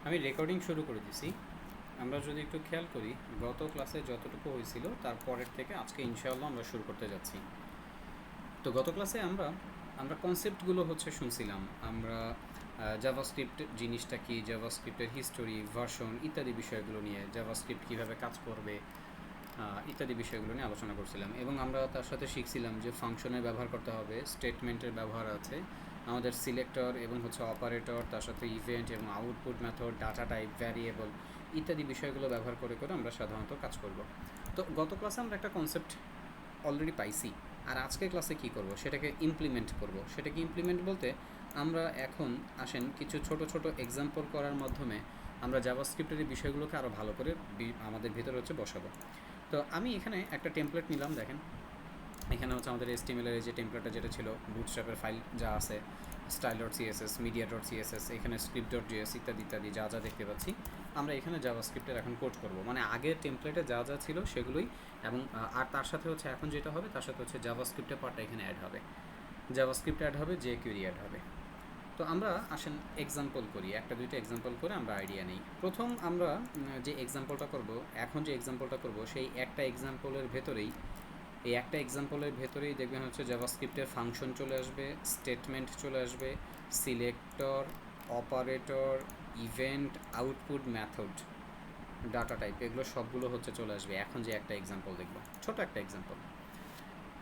আমি রেকর্ডিং শুরু করে দিছি। আমরা যদি একটু খেয়াল করি, গত ক্লাসে যতটুকু হয়েছিল তার পরের থেকে আজকে ইনশাআল্লাহ আমরা শুরু করতে যাচ্ছি। তো গত ক্লাসে আমরা আমরা কনসেপ্টগুলো শুনছিলাম। আমরা জাভাস্ক্রিপ্ট জিনিসটা কি, জাভাস্ক্রিপ্টের হিস্টোরি, ভার্সন ইত্যাদি বিষয়গুলো নিয়ে, জাভাস্ক্রিপ্ট কীভাবে কাজ করবে ইত্যাদি বিষয়গুলো নিয়ে আলোচনা করছিলাম। এবং আমরা তার সাথে শিখছিলাম যে ফাংশনের ব্যবহার করতে হবে, স্টেটমেন্টের ব্যবহার আছে, আমাদের সিলেক্টর এবং অপারেটর, তার সাথে ইভেন্ট এবং output method, data type, variable ইত্যাদি বিষয়গুলো ব্যবহার করে করে আমরা সাধারণত কাজ করব। তো গত ক্লাসে আমরা একটা কনসেপ্ট অলরেডি পাইছি, আর আজকের ক্লাসে কী করব সেটাকে ইমপ্লিমেন্ট করব। সেটাকে ইমপ্লিমেন্ট বলতে আমরা এখন আসেন কিছু ছোট ছোট এক্সাম্পল করার মাধ্যমে আমরা জাভাস্ক্রিপ্টের এই বিষয়গুলোকে আরও ভালো করে আমাদের ভিতরে বসাবো। তো আমি এখানে একটা টেমপ্লেট নিলাম। দেখেন এখানে আমাদের HTML-এর যে টেমপ্লেটটা যেটা ছিল, বুটস্ট্র্যাপের ফাইল যা আছে, style.css, media.css, এখানে script.js ইত্যাদি ইত্যাদি যা যা দেখতে পাচ্ছি, আমরা এখানে জাভাস্ক্রিপ্টের এখন কোড করব। মানে আগের টেমপ্লেটে যা যা ছিল সেগুলোই, এবং আর তার সাথে এখন যেটা হবে তার সাথে জাভাস্ক্রিপ্টের পার্টটা এখানে অ্যাড হবে, জাভাস্ক্রিপ্ট অ্যাড হবে, jQuery অ্যাড হবে। তো আমরা আসেন এক্সাম্পল করি, একটা দুইটা এক্সাম্পল করে আমরা আইডিয়া নিই। প্রথম আমরা যে এক্সাম্পলটা করব, এখন যে এক্সাম্পলটা করব সেই একটা এক্সাম্পলের ভেতরেই, এই একটা এক্সাম্পলের ভেতরেই দেখবেন জাভাস্ক্রিপ্টের ফাংশন চলে আসবে, স্টেটমেন্ট চলে আসবে, selector, operator, event, output method, data type, এগুলো সবগুলো চলে আসবে এখন যে একটা এক্সাম্পল দেখব, ছোট একটা এক্সাম্পল।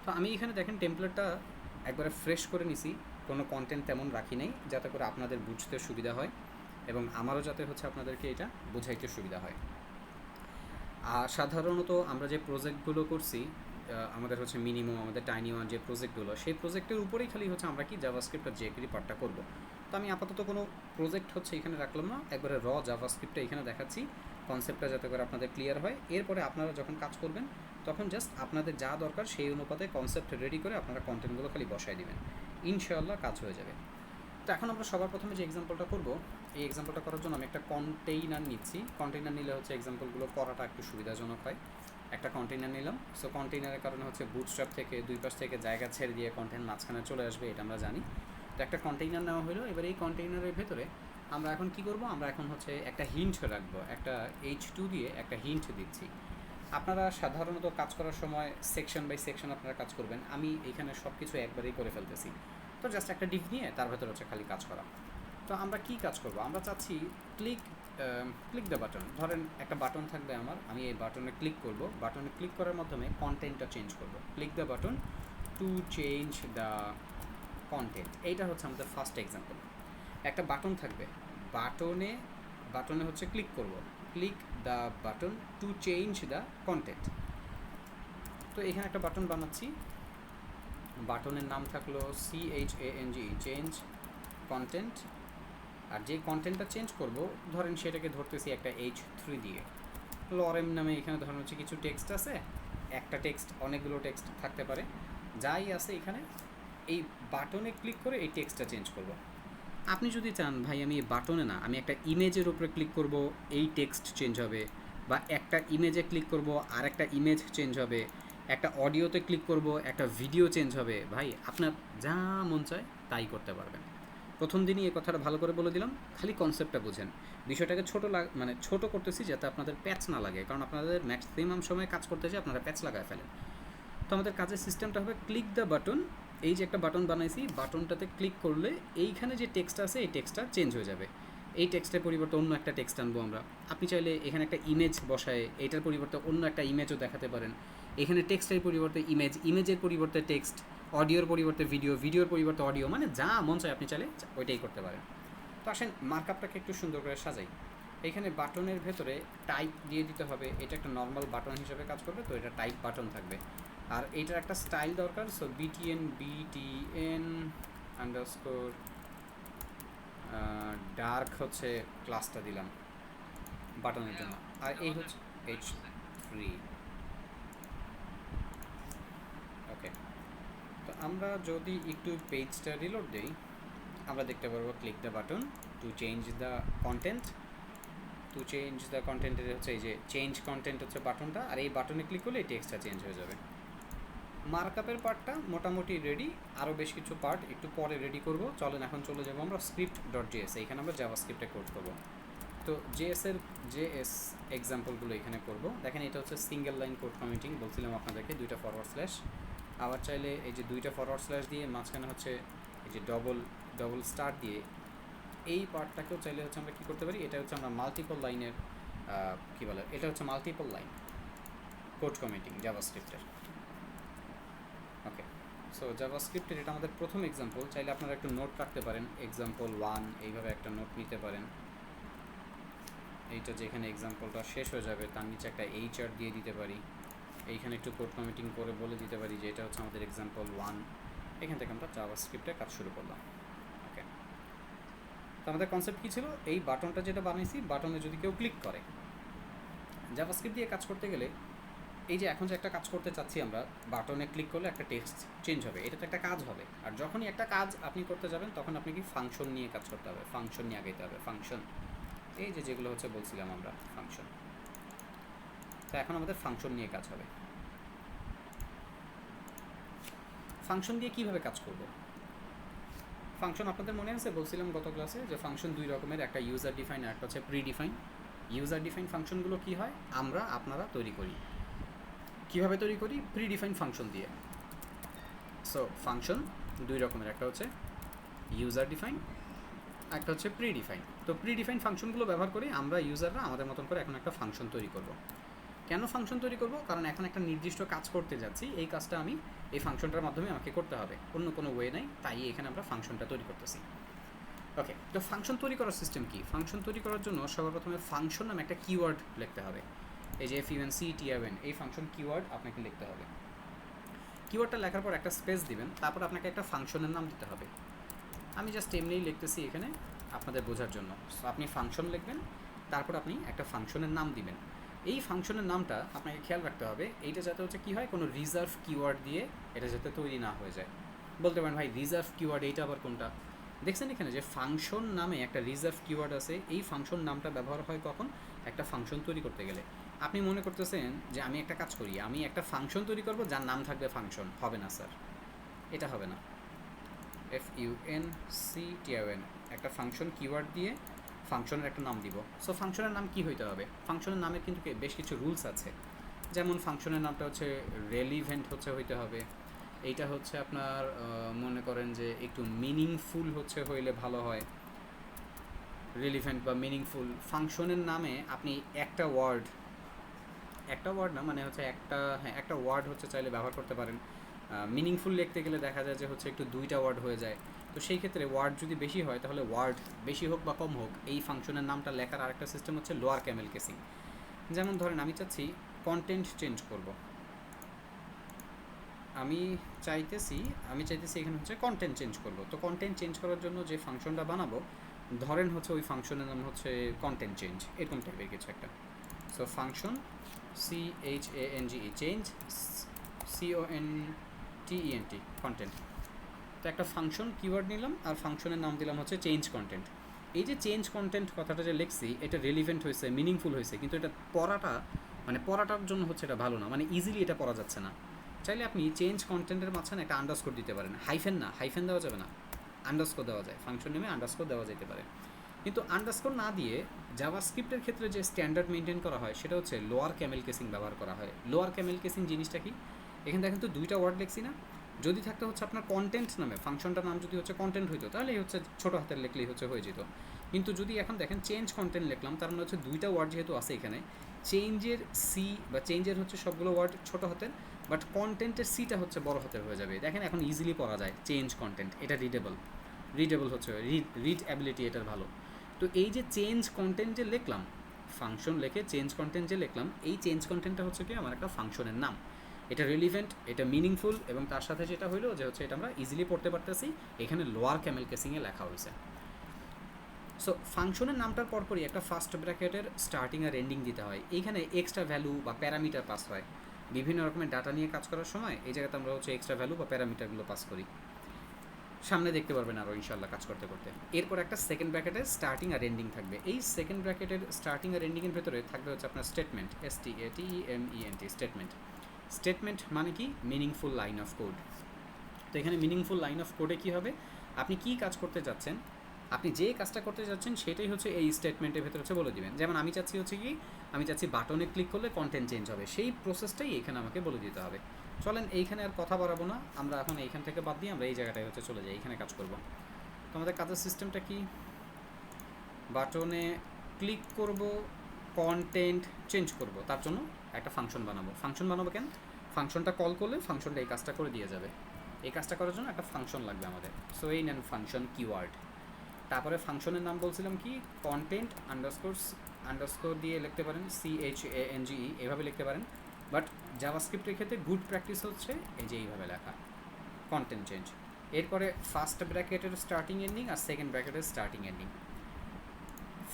তো আমি এখানে দেখেন টেমপ্লেটটা একবারে ফ্রেশ করে নিছি, কোনো কন্টেন্ট তেমন রাখি নাই, যাতে করে আপনাদের বুঝতে সুবিধা হয় এবং আমারও যাতে আপনাদেরকে এটা বোঝাইতে সুবিধা হয়। আর সাধারণত আমরা যে প্রজেক্টগুলো করছি, আমাদের মিনিমাম, আমাদের টাইনি ওয়ান যে প্রজেক্টগুলো, সেই প্রজেক্টের উপরেই খালি আমরা কি জাভাস্ক্রিপ্ট আর jQuery পার্টটা করবো। তো আমি আপাতত কোনো প্রজেক্ট এখানে রাখলাম না, একবারে র জাভাস্ক্রিপ্টটা এখানে দেখাচ্ছি, কনসেপ্টটা যাতে করে আপনাদের ক্লিয়ার হয়। এরপরে আপনারা যখন কাজ করবেন তখন জাস্ট আপনাদের যা দরকার সেই অনুপাতে কনসেপ্ট রেডি করে আপনারা কন্টেন্টগুলো খালি বসায় দিবেন, ইনশাআল্লাহ কাজ হয়ে যাবে। তো এখন আমরা সবার প্রথমে যে এক্সাম্পলটা করব, এই এক্সাম্পলটা করার জন্য আমি একটা কন্টেইনার নিচ্ছি। কন্টেইনার নিলে এক্সাম্পলগুলো করাটা একটু সুবিধাজনক হয়। একটা কন্টেইনার নিলাম। সো কন্টেইনারের কারণে বুটস্ট্র্যাপ থেকে দুই পাশ থেকে জায়গা ছেড়ে দিয়ে কন্টেন্ট মাঝখানে চলে আসবে, এটা আমরা জানি। তো একটা কন্টেইনার নেওয়া হলো। এবার এই কন্টেইনারের ভেতরে আমরা এখন কি করব, আমরা এখন একটা হিন্ট রাখবো, একটা H2 দিয়ে একটা হিন্ট দিচ্ছি। আপনারা সাধারণত কাজ করার সময় সেকশন বাই সেকশন আপনারা কাজ করবেন, আমি এখানে সব কিছু একবারেই করে ফেলতেছি। তো জাস্ট একটা ডিভ নিয়ে তার ভেতরে খালি কাজ করা। তো আমরা কি কাজ করব, আমরা চাচ্ছি ক্লিক দ্য বাটন। ধরেন একটা বাটন থাকবে আমার, আমি এই বাটনে ক্লিক করব, বাটনে ক্লিক করার মাধ্যমে কন্টেন্টটা চেঞ্জ করব। Click the button to change the content, এইটা আমাদের ফার্স্ট এক্সাম্পল। একটা বাটন থাকবে, বাটনে বাটনে ক্লিক করব, click the button to change the content. তো এখানে একটা বাটন বানাচ্ছি, বাটনের নাম থাকলো CHANGE, চেঞ্জ কন্টেন্ট। আর যে কন্টেন্টটা চেঞ্জ করব, ধরেন সেটাকে ধরতেছি একটা H3 দিয়ে। লরেম নামে এখানে ধরেন কিছু টেক্সট আছে, একটা টেক্সট, অনেকগুলো টেক্সট থাকতে পারে, যাই আছে এখানে এই বাটনে ক্লিক করে এই টেক্সটটা চেঞ্জ করব। আপনি যদি চান ভাই আমি এই বাটনে না, আমি একটা ইমেজের উপরে ক্লিক করব, এই টেক্সট চেঞ্জ হবে, বা একটা ইমেজে ক্লিক করব আর একটা ইমেজ চেঞ্জ হবে, একটা অডিওতে ক্লিক করব একটা ভিডিও চেঞ্জ হবে, ভাই আপনার যা মন চায় তাই করতে পারবেন। প্রথম দিনই এই কথাটা ভালো করে বলে দিলাম, খালি কনসেপ্টটা বুঝেন। বিষয়টাকে মানে ছোট করতেছি যাতে আপনাদের প্যাচ না লাগে, কারণ আপনাদের ম্যাক্সিমাম সময় কাজ করতে চাই আপনারা প্যাচ লাগায় ফেলেন। তো আমাদের কাজের সিস্টেমটা হবে ক্লিক দ্য বাটন। এই যে একটা বাটন বানাইছি, বাটনটাতে ক্লিক করলে এইখানে যে টেক্সট আছে এই টেক্সটটা চেঞ্জ হয়ে যাবে। এই টেক্সটের পরিবর্তে অন্য একটা টেক্সট আনবো আমরা। আপনি চাইলে এখানে একটা ইমেজ বসায় এইটার পরিবর্তে অন্য একটা ইমেজও দেখাতে পারেন। এখানে টেক্সটের পরিবর্তে ইমেজ, ইমেজের পরিবর্তে টেক্সট, অডিওর পরিবর্তে ভিডিও, ভিডিওর পরিবর্তে অডিও, মানে যা মন চায় আপনি চাইলে ওইটাই করতে পারেন। তো আসেন মার্কআপটাকে একটু সুন্দর করে সাজাই। এখানে বাটনের ভেতরে টাইপ দিয়ে দিতে হবে, এটা একটা নর্মাল বাটন হিসেবে কাজ করবে, তো এটা টাইপ বাটন থাকবে। আর এটার একটা স্টাইল দরকার, সো BTN আন্ডারস্কোর ডার্ক ক্লাসটা দিলাম বাটনের জন্য, আর এই H3। ওকে, তো আমরা যদি একটু পেজটা রিলোড দিই, আমরা দেখতে পারবো click the button to change the content. To change the কন্টেন্টের এই যে চেঞ্জ কন্টেন্ট বাটনটা, আর এই বাটনে ক্লিক করলে এই টেক্সটটা চেঞ্জ হয়ে যাবে। মার্কআপের পার্টটা মোটামুটি রেডি, আরও বেশ কিছু পার্ট একটু পরে রেডি করব। চলেন এখন চলে যাবো আমরা script.js, এইখানে আমরা জাভাস্ক্রিপ্টে কোড করবো। তো জেএস এক্সাম্পলগুলো এখানে করব। দেখেন এটা হচ্ছে সিঙ্গেল লাইন কোড কমিটিং, বলছিলাম আপনাদেরকে দুইটা ফরওয়ার্ড স্ল্যাশ। আবার চাইলে এই যে দুইটা ফরওয়ার্ড স্ল্যাশ দিয়ে মাঝখানে হচ্ছে এই যে ডবল স্টার দিয়ে এই পার্টটাকেও চাইলে হচ্ছে আমরা কী করতে পারি, এটা হচ্ছে আমরা মাল্টিপল লাইনের কী বলে, এটা হচ্ছে মাল্টিপল লাইন কোড কমিটিং জাভাস্ক্রিপ্টের। ওকে, সো জাভাস্ক্রিপ্টের এটা আমাদের প্রথম এক্সাম্পল। চাইলে আপনারা একটু নোট রাখতে পারেন, এক্সাম্পল 1 এইভাবে একটা নোট নিতে পারেন। এইটা যেখানে এক্সাম্পলটা শেষ হয়ে যাবে তার নিচে একটা HR দিয়ে দিতে পারি। এইখানে একটু কোড কমিটিং করে বলে দিতে পারি যে এটা হচ্ছে আমাদের এক্সাম্পল 1। এখান থেকে আমরা জাভাস্ক্রিপ্টে কাজ শুরু করলাম। ওকে, তো আমাদের কনসেপ্ট কী ছিল, এই বাটনটা যেটা বানিয়েছি, বাটনে যদি কেউ ক্লিক করে, জাভাস্ক্রিপ্ট দিয়ে কাজ করতে গেলে এই যে এখন যে একটা কাজ করতে চাচ্ছি আমরা, বাটনে ক্লিক করলে একটা টেক্সট চেঞ্জ হবে, এটা তো একটা কাজ হবে। আর যখনই একটা কাজ আপনি করতে যাবেন তখন আপনি কি ফাংশন নিয়ে কাজ করতে হবে, ফাংশন নিয়ে আগাইতে হবে। ফাংশন এই যে যেগুলো হচ্ছে বলছিলাম আমরা ফাংশন, তো এখন আমাদের ফাংশন নিয়ে কাজ হবে। ফাংশন দিয়ে কীভাবে কাজ করব? ফাংশন আপনাদের মনে আছে বলছিলাম গত ক্লাসে যে ফাংশন দুই রকমের, একটা ইউজার ডিফাইন আর একটা হচ্ছে প্রি ডিফাইন। ইউজার ডিফাইন ফাংশনগুলো কী হয়, আপনারা তৈরি করি। কীভাবে তৈরি করি? প্রি ডিফাইন ফাংশন দিয়ে। সো ফাংশন দুই রকমের, একটা হচ্ছে ইউজার ডিফাইন, একটা হচ্ছে প্রি ডিফাইন। তো প্রি ডিফাইন ফাংশনগুলো ব্যবহার করে আমরা ইউজাররা আমাদের মতন করে এখন একটা ফাংশন তৈরি করব। কেন ফাংশন তৈরি করব? কারণ এখন একটা নির্দিষ্ট কাজ করতে যাচ্ছি, এই কাজটা আমি এই ফাংশনটার মাধ্যমে আমাকে করতে হবে, অন্য কোনো ওয়ে নাই, তাই এখানে আমরা ফাংশনটা তৈরি করতেছি। ওকে, তো ফাংশন তৈরি করার সিস্টেম কি? ফাংশন তৈরি করার জন্য সবার প্রথমে ফাংশন নামে একটা কিওয়ার্ড লিখতে হবে। এই যে FUNCTION, এই ফাংশন কিওয়ার্ড আপনাকে লিখতে হবে। কিওয়ার্ডটা লেখার পর একটা স্পেস দিবেন, তারপর আপনাকে একটা ফাংশনের নাম দিতে হবে। আমি জাস্ট এমনিই লিখতেছি এখানে আপনাদের বোঝার জন্য। সো আপনি ফাংশন লিখবেন, তারপর আপনি একটা ফাংশনের নাম দিবেন। এই ফাংশনের নামটা আপনাকে খেয়াল রাখতে হবে, এইটা যাতে হচ্ছে কী হয়, কোনো রিজার্ভ কিওয়ার্ড দিয়ে এটা যাতে তৈরি না হয়ে যায়। বলতে পারেন ভাই রিজার্ভ কিওয়ার্ড এইটা আবার কোনটা? দেখছেন এখানে যে ফাংশন নামে একটা রিজার্ভ কিওয়ার্ড আছে, এই ফাংশন নামটা ব্যবহার হয় কখন? একটা ফাংশন তৈরি করতে গেলে। আপনি মনে করতেছেন যে আমি একটা কাজ করি, আমি একটা ফাংশন তৈরি করব যার নাম থাকবে ফাংশন, হবে না স্যার, এটা হবে না। FUNCTION একটা ফাংশন কিওয়ার্ড দিয়ে ফাংশনের একটা নাম দিব। সো ফাংশনের নাম কি হইতে হবে? ফাংশনের নামে কিন্তু বেশ কিছু রুলস আছে, যেমন ফাংশনের নামটা হচ্ছে রেলিভেন্ট হইতে হবে। এইটা হচ্ছে আপনার মনে করেন যে একটু মিনিংফুল হইলে ভালো হয়। রেলিভেন্ট বা মিনিংফুল ফাংশনের নামে আপনি একটা ওয়ার্ড না, মানে হচ্ছে একটা ওয়ার্ড হচ্ছে চাইলে ব্যবহার করতে পারেন। মিনিংফুল লিখতে গেলে দেখা যায় যে হচ্ছে একটু দুইটা ওয়ার্ড হয়ে যায়। তো সেই ক্ষেত্রে ওয়ার্ড যদি বেশি হয় তাহলে ওয়ার্ড বেশি হোক বা কম হোক, এই ফাংশনের নামটা লেখার আরেকটা সিস্টেম হচ্ছে লোয়ার ক্যামেল কেসিং। যেমন ধরেন আমি চাচ্ছি কন্টেন্ট চেঞ্জ করব, আমি চাইতেছি এখানে হচ্ছে কন্টেন্ট চেঞ্জ করব। তো কন্টেন্ট চেঞ্জ করার জন্য যে ফাংশনটা বানাবো, ধরেন হচ্ছে ওই ফাংশনের নাম হচ্ছে কন্টেন্ট চেঞ্জ, এরকম টাইপের কিছু একটা। So function CHANGE change, CONTENT content. তো একটা ফাংশন কিওয়ার্ড নিলাম আর ফাংশনের নাম দিলাম হচ্ছে চেঞ্জ কন্টেন্ট। এই যে চেঞ্জ কন্টেন্ট কথাটা যে লিখছি, এটা রেলিভেন্ট হয়েছে, মিনিংফুল হয়েছে, কিন্তু এটা পড়াটার জন্য হচ্ছে এটা ভালো না, মানে ইজিলি এটা পড়া যাচ্ছে না। চাইলে আপনি চেঞ্জ কন্টেন্টের মাঝখানে একটা আন্ডারস্কোর দিতে পারেন, হাইফেন দেওয়া যাবে না, আন্ডারস্কোর দেওয়া যায়, ফাংশন নেমে আন্ডারস্কোর দেওয়া যেতে পারে। কিন্তু আন্ডারস্কোর না দিয়ে জাভাস্ক্রিপ্টের ক্ষেত্রে যে স্ট্যান্ডার্ড মেনটেন করা হয় সেটা হচ্ছে লোয়ার ক্যামেল কেসিং ব্যবহার করা হয়। লোয়ার ক্যামেল কেসিং জিনিসটা কি? এখানে দেখেন তো দুইটা ওয়ার্ড লিখছি না, যদি থাকতে হচ্ছে আপনার কন্টেন্ট নামে, ফাংশনটার নাম যদি হচ্ছে কন্টেন্ট হইতো তাহলে হচ্ছে ছোটো হাতের লিখলেই হচ্ছে হয়ে যেত। কিন্তু যদি এখন দেখেন চেঞ্জ কন্টেন্ট লিখলাম, তার মানে হচ্ছে দুইটা ওয়ার্ড যেহেতু আছে এখানে, চেঞ্জের চেঞ্জের হচ্ছে সবগুলো ওয়ার্ড ছোটো হাতের, বাট কন্টেন্টের সিটা হচ্ছে বড় হাতের হয়ে যাবে। দেখেন এখন ইজিলি পড়া যায় চেঞ্জ কন্টেন্ট, এটা রিডেবল হচ্ছে, রিড অ্যাবিলিটি এটার ভালো। তো এই যে চেঞ্জ কন্টেন্ট যে লিখলাম, ফাংশন লিখে চেঞ্জ কন্টেন্ট যে লিখলাম, এই চেঞ্জ কন্টেন্টটা হচ্ছে কি আমার একটা ফাংশনের নাম। এটা রিলিভেন্ট, এটা মিনিংফুল, এবং তার সাথে যেটা হইলো যে হচ্ছে এটা আমরা ইজিলি পড়তে পারতেছি, এখানে লোয়ার ক্যামেল কেসিংয়ে লেখা হয়েছে। সো ফাংশনের নামটার পরপরই একটা ফার্স্ট ব্র্যাকেটের স্টার্টিং আর এন্ডিং দিতে হয়। এইখানে এক্সট্রা ভ্যালু বা প্যারামিটার পাস হয় বিভিন্ন রকমের ডাটা নিয়ে কাজ করার সময়, এই জায়গাতে আমরা হচ্ছে এক্সট্রা ভ্যালু বা প্যারামিটারগুলো পাস করি, সামনে দেখতে পারবেন আরও ইনশাল্লাহ কাজ করতে করতে। এরপর একটা সেকেন্ড ব্র্যাকেটের স্টার্টিং আর এন্ডিং থাকবে। এই সেকেন্ড ব্র্যাকেটের স্টার্টিং আর এন্ডিংয়ের ভেতরে থাকবে হচ্ছে আপনার স্টেটমেন্ট, STATEMENT স্টেটমেন্ট মানে কি? Meaningful line of code. তো এখানে মিনিংফুল লাইন অফ কোডে কী হবে, আপনি কী কাজ করতে যাচ্ছেন আপনি যে কাজটা করতে যাচ্ছেন সেটাই হচ্ছে এই স্টেটমেন্টের ভেতরে হচ্ছে বলে দিবেন। যেমন আমি চাচ্ছি হচ্ছে কি, আমি চাচ্ছি বাটনে ক্লিক করলে কন্টেন্ট চেঞ্জ হবে, সেই প্রসেসটাই এখানে আমাকে বলে দিতে হবে। চলেন এইখানে আর কথা বাড়াবো না, আমরা এখন এইখান থেকে বাদ দিয়ে আমরা এই জায়গাটায় হচ্ছে চলে যাই, এইখানে কাজ করব। তো আমাদের কাজের সিস্টেমটা কি, বাটনে ক্লিক করব, কন্টেন্ট চেঞ্জ করব, তার জন্য একটা ফাংশন বানাবো। ফাংশন বানাবো কেন, ফাংশনটা কল করলে ফাংশনটা এই কাজটা করে দিয়ে যাবে। এই কাজটা করার জন্য একটা ফাংশন লাগবে আমাদের। সো এই নেন ফাংশন কিওয়ার্ড। তারপরে ফাংশনের নাম বলছিলাম কি, কন্টেন্ট আন্ডারস্কোর দিয়ে লিখতে পারেন, CHANGE এইভাবে লিখতে পারেন। বাট জাভাস্ক্রিপ্টের ক্ষেত্রে গুড প্র্যাকটিস হচ্ছে এই যে এইভাবে লেখা, কন্টেন্ট চেঞ্জ। এরপরে ফার্স্ট ব্র্যাকেটের স্টার্টিং এন্ডিং আর সেকেন্ড ব্র্যাকেটের স্টার্টিং এন্ডিং।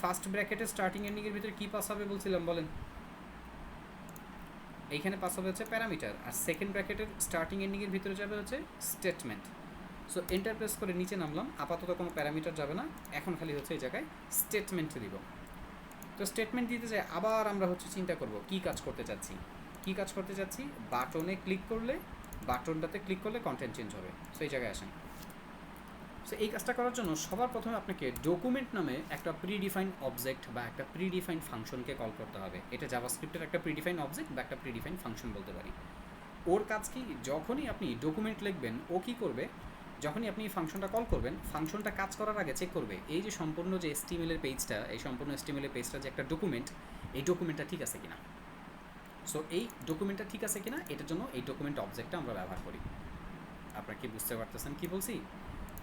ফার্স্ট ব্র্যাকেটের স্টার্টিং এন্ডিংয়ের ভিতরে কী পাস হবে বলছিলাম বলেন, এইখানে পাস হবে হচ্ছে প্যারামিটার, আর সেকেন্ড ব্র্যাকেটের স্টার্টিং এন্ডিংয়ের ভিতরে যাবে হচ্ছে স্টেটমেন্ট। সো এন্টার প্রেস করে নিচে নামলাম, আপাতত কোনো প্যারামিটার যাবে না, এখন খালি হচ্ছে এই জায়গায় স্টেটমেন্ট দিব। তো স্টেটমেন্ট দিতে যাই আবার আমরা হচ্ছে চিন্তা করব কী কাজ করতে চাচ্ছি। কী কাজ করতে চাচ্ছি, বাটনে ক্লিক করলে, বাটনটাতে ক্লিক করলে কন্টেন্ট চেঞ্জ হবে। সো এই জায়গায় আসেন। সো এই কাজটা করার জন্য সবার প্রথমে আপনাকে ডকুমেন্ট নামে একটা প্রিডিফাইন্ড অবজেক্ট বা একটা প্রিডিফাইন্ড ফাংশনকে কল করতে হবে। এটা জাভাস্ক্রিপ্টের একটা প্রিডিফাইন্ড অবজেক্ট বা একটা প্রিডিফাইন্ড ফাংশন বলতে পারি। ওর কাজ কি, যখনই আপনি ডকুমেন্ট লিখবেন ও কী করবে, যখনই আপনি ফাংশনটা কল করবেন, ফাংশনটা কাজ করার আগে চেক করবে এই যে সম্পূর্ণ যে HTML পেজটা, এই সম্পূর্ণ HTML পেজটা যে একটা ডকুমেন্ট, এই ডকুমেন্টটা ঠিক আছে কিনা। সো এই ডকুমেন্টটা ঠিক আছে কিনা, এটার জন্য এই ডকুমেন্ট অবজেক্টটা আমরা ব্যবহার করি। আপনারা কি বুঝতে পারতেছেন কি বলছি?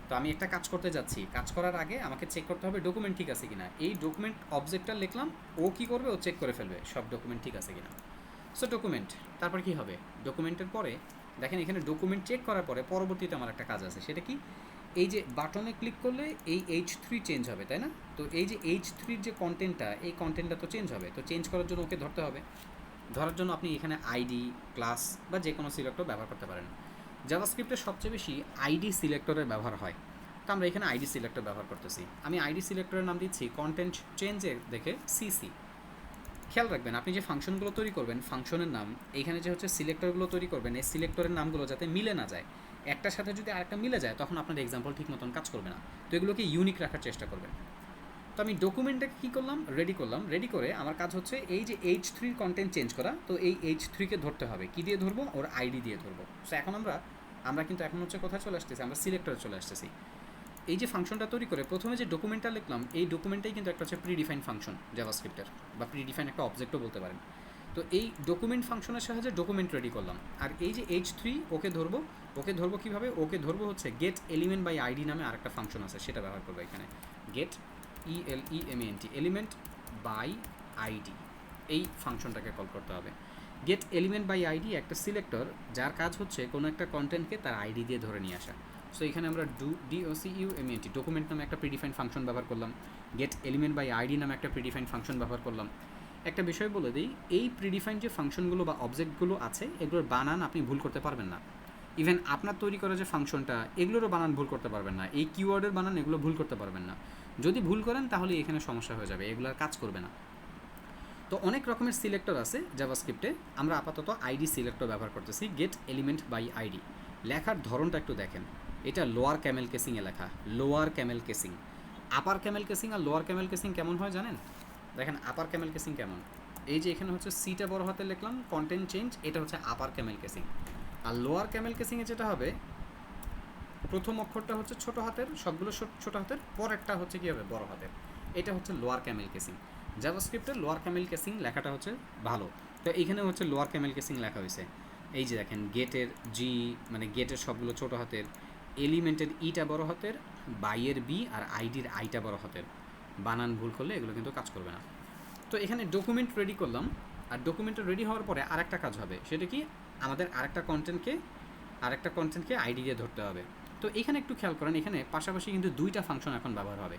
তো আমি একটা কাজ করতে যাচ্ছি, কাজ করার আগে আমাকে চেক করতে হবে ডকুমেন্ট ঠিক আছে কিনা। এই ডকুমেন্ট অবজেক্টটা লিখলাম, ও কী করবে, ও চেক করে ফেলবে সব ডকুমেন্ট ঠিক আছে কিনা। সো ডকুমেন্ট, তারপর কি হবে, ডকুমেন্টের পরে দেখেন এখানে ডকুমেন্ট চেক করার পরে পরবর্তীতে আমার একটা কাজ আছে, সেটা কি, এই যে বাটনে ক্লিক করলে এই H3 চেঞ্জ হবে, তাই না? তো এই যে H3-র যে কন্টেন্টটা, এই কন্টেন্টটা তো চেঞ্জ হবে, তো চেঞ্জ করার জন্য ওকে ধরতে হবে। ধরার জন্য আপনি এখানে আইডি, ক্লাস বা যে কোনো সিলেক্টর ব্যবহার করতে পারেন। জাভাস্ক্রিপ্টে সবচেয়ে বেশি আইডি সিলেক্টরের ব্যবহার হয়, তো আমরা এখানে আইডি সিলেক্টর ব্যবহার করতেছি। আমি আইডি সিলেক্টরের নাম দিচ্ছি কন্টেন্ট চেঞ্জের দেখে CC। খেয়াল রাখবেন আপনি যে ফাংশনগুলো তৈরি করবেন, ফাংশনের নাম এইখানে যে হচ্ছে সিলেক্টরগুলো তৈরি করবেন, এই সিলেক্টরের নামগুলো যাতে মিলে না যায়। একটার সাথে যদি আরেকটা মিলে যায় তখন আপনার এক্সাম্পল ঠিক মতন কাজ করবে না। তো এগুলোকে ইউনিক রাখার চেষ্টা করবেন। তো আমি ডকুমেন্টটাকে কী করলাম, রেডি করলাম। রেডি করে আমার কাজ হচ্ছে এই যে H3 কন্টেন্ট চেঞ্জ করা, তো এই H3-কে ধরতে হবে। কী দিয়ে ধরবো, ওর আইডি দিয়ে ধরবো। সো এখন আমরা কিন্তু এখন হচ্ছে কোথায় চলে আসতেছি, আমরা সিলেক্টরে চলে আসতেছি। এই যে ফাংশনটা তৈরি করে প্রথমে যে ডকুমেন্টটা লিখলাম, এই ডকুমেন্টটাই কিন্তু একটা হচ্ছে প্রিডিফাইন ফাংশন জাভাস্ক্রিপ্টের, বা প্রিডিফাইন একটা অবজেক্টও বলতে পারেন। তো এই ডকুমেন্ট ফাংশনের সাহায্যে ডকুমেন্ট রেডি করলাম। আর এই যে H3 ওকে ধরবো কীভাবে, ওকে ধরবো হচ্ছে গেট এলিমেন্ট বাই আইডি নামে আরেকটা ফাংশন আছে, সেটা ব্যবহার করবো এখানে। Get ELEMENT element by ID, এই ফাংশনটাকে কল করতে হবে। গেট এলিমেন্ট বাই আইডি একটা সিলেক্টর যার কাজ হচ্ছে কোনো একটা কন্টেন্টকে তার আইডি দিয়ে ধরে নিয়ে আসা। সো এখানে আমরা DOCUMENT ডকুমেন্ট নামে একটা প্রিডিফাইন্ড ফাংশন ব্যবহার করলাম, গেট এলিমেন্ট বাই আইডি নামে একটা প্রিডিফাইন্ড ফাংশন ব্যবহার করলাম। একটা বিষয় বলে দিই, এই প্রিডিফাইন্ড যে ফাংশনগুলো বা অবজেক্টগুলো আছে, এগুলোর বানান আপনি ভুল করতে পারবেন না। ইভেন আপনার তৈরি করা যে ফাংশনটা, এগুলোরও বানান ভুল করতে পারবেন না। এই কিওয়ার্ডের বানান এগুলো ভুল করতে পারবেন না। যদি ভুল করেন তাহলে এখানে সমস্যা হয়ে যাবে, এগুলোর কাজ করবে না। তো অনেক রকমের সিলেক্টর আছে জাভাস্ক্রিপ্টে, আমরা আপাতত আইডি সিলেক্টর ব্যবহার করতেছি, গেট এলিমেন্ট বাই আইডি। লেখার ধরনটা একটু দেখেন, এটা লোয়ার ক্যামেল কেসিংয়ে লেখা, লোয়ার ক্যামেল কেসিং। আপার ক্যামেল কেসিং আর লোয়ার ক্যামেল কেসিং কেমন হয় জানেন? দেখেন আপার ক্যামেল কেসিং কেমন, এই যে এখানে হচ্ছে সিটা বড় হাতে লিখলাম, কন্টেন্ট চেঞ্জ, এটা হচ্ছে আপার ক্যামেল কেসিং। আর লোয়ার ক্যামেল কেসিংয়ে যেটা হবে, প্রথম অক্ষরটা হচ্ছে ছোট হাতের, সবগুলো ছোট হাতের, পরেরটা হচ্ছে কী হবে, বড় হাতের। এটা হচ্ছে লোয়ার ক্যামেল কেসিং। জাভাস্ক্রিপ্টের লোয়ার ক্যামেল কেসিং লেখাটা হচ্ছে ভালো। তো এইখানে হচ্ছে লোয়ার ক্যামেল কেসিং লেখা হয়েছে। এই যে দেখেন গেটের জি, মানে গেটের সবগুলো ছোট হাতের, এলিমেন্টের ইটা বড় হাতের, বাইয়ের বি আর আইডির আইটা বড় হাতের। বানান ভুল করলে এগুলো কিন্তু কাজ করবে না। তো এখানে ডকুমেন্ট রেডি করলাম, আর ডকুমেন্টটা রেডি হওয়ার পরে আরেকটা কাজ হবে, সেটা কি, আমাদের আরেকটা কন্টেন্টকে আইডি দিয়ে ধরতে হবে। তো এখানে একটু খেয়াল করেন, এখানে পাশাপাশি কিন্তু দুইটা ফাংশন এখন ব্যবহার হবে।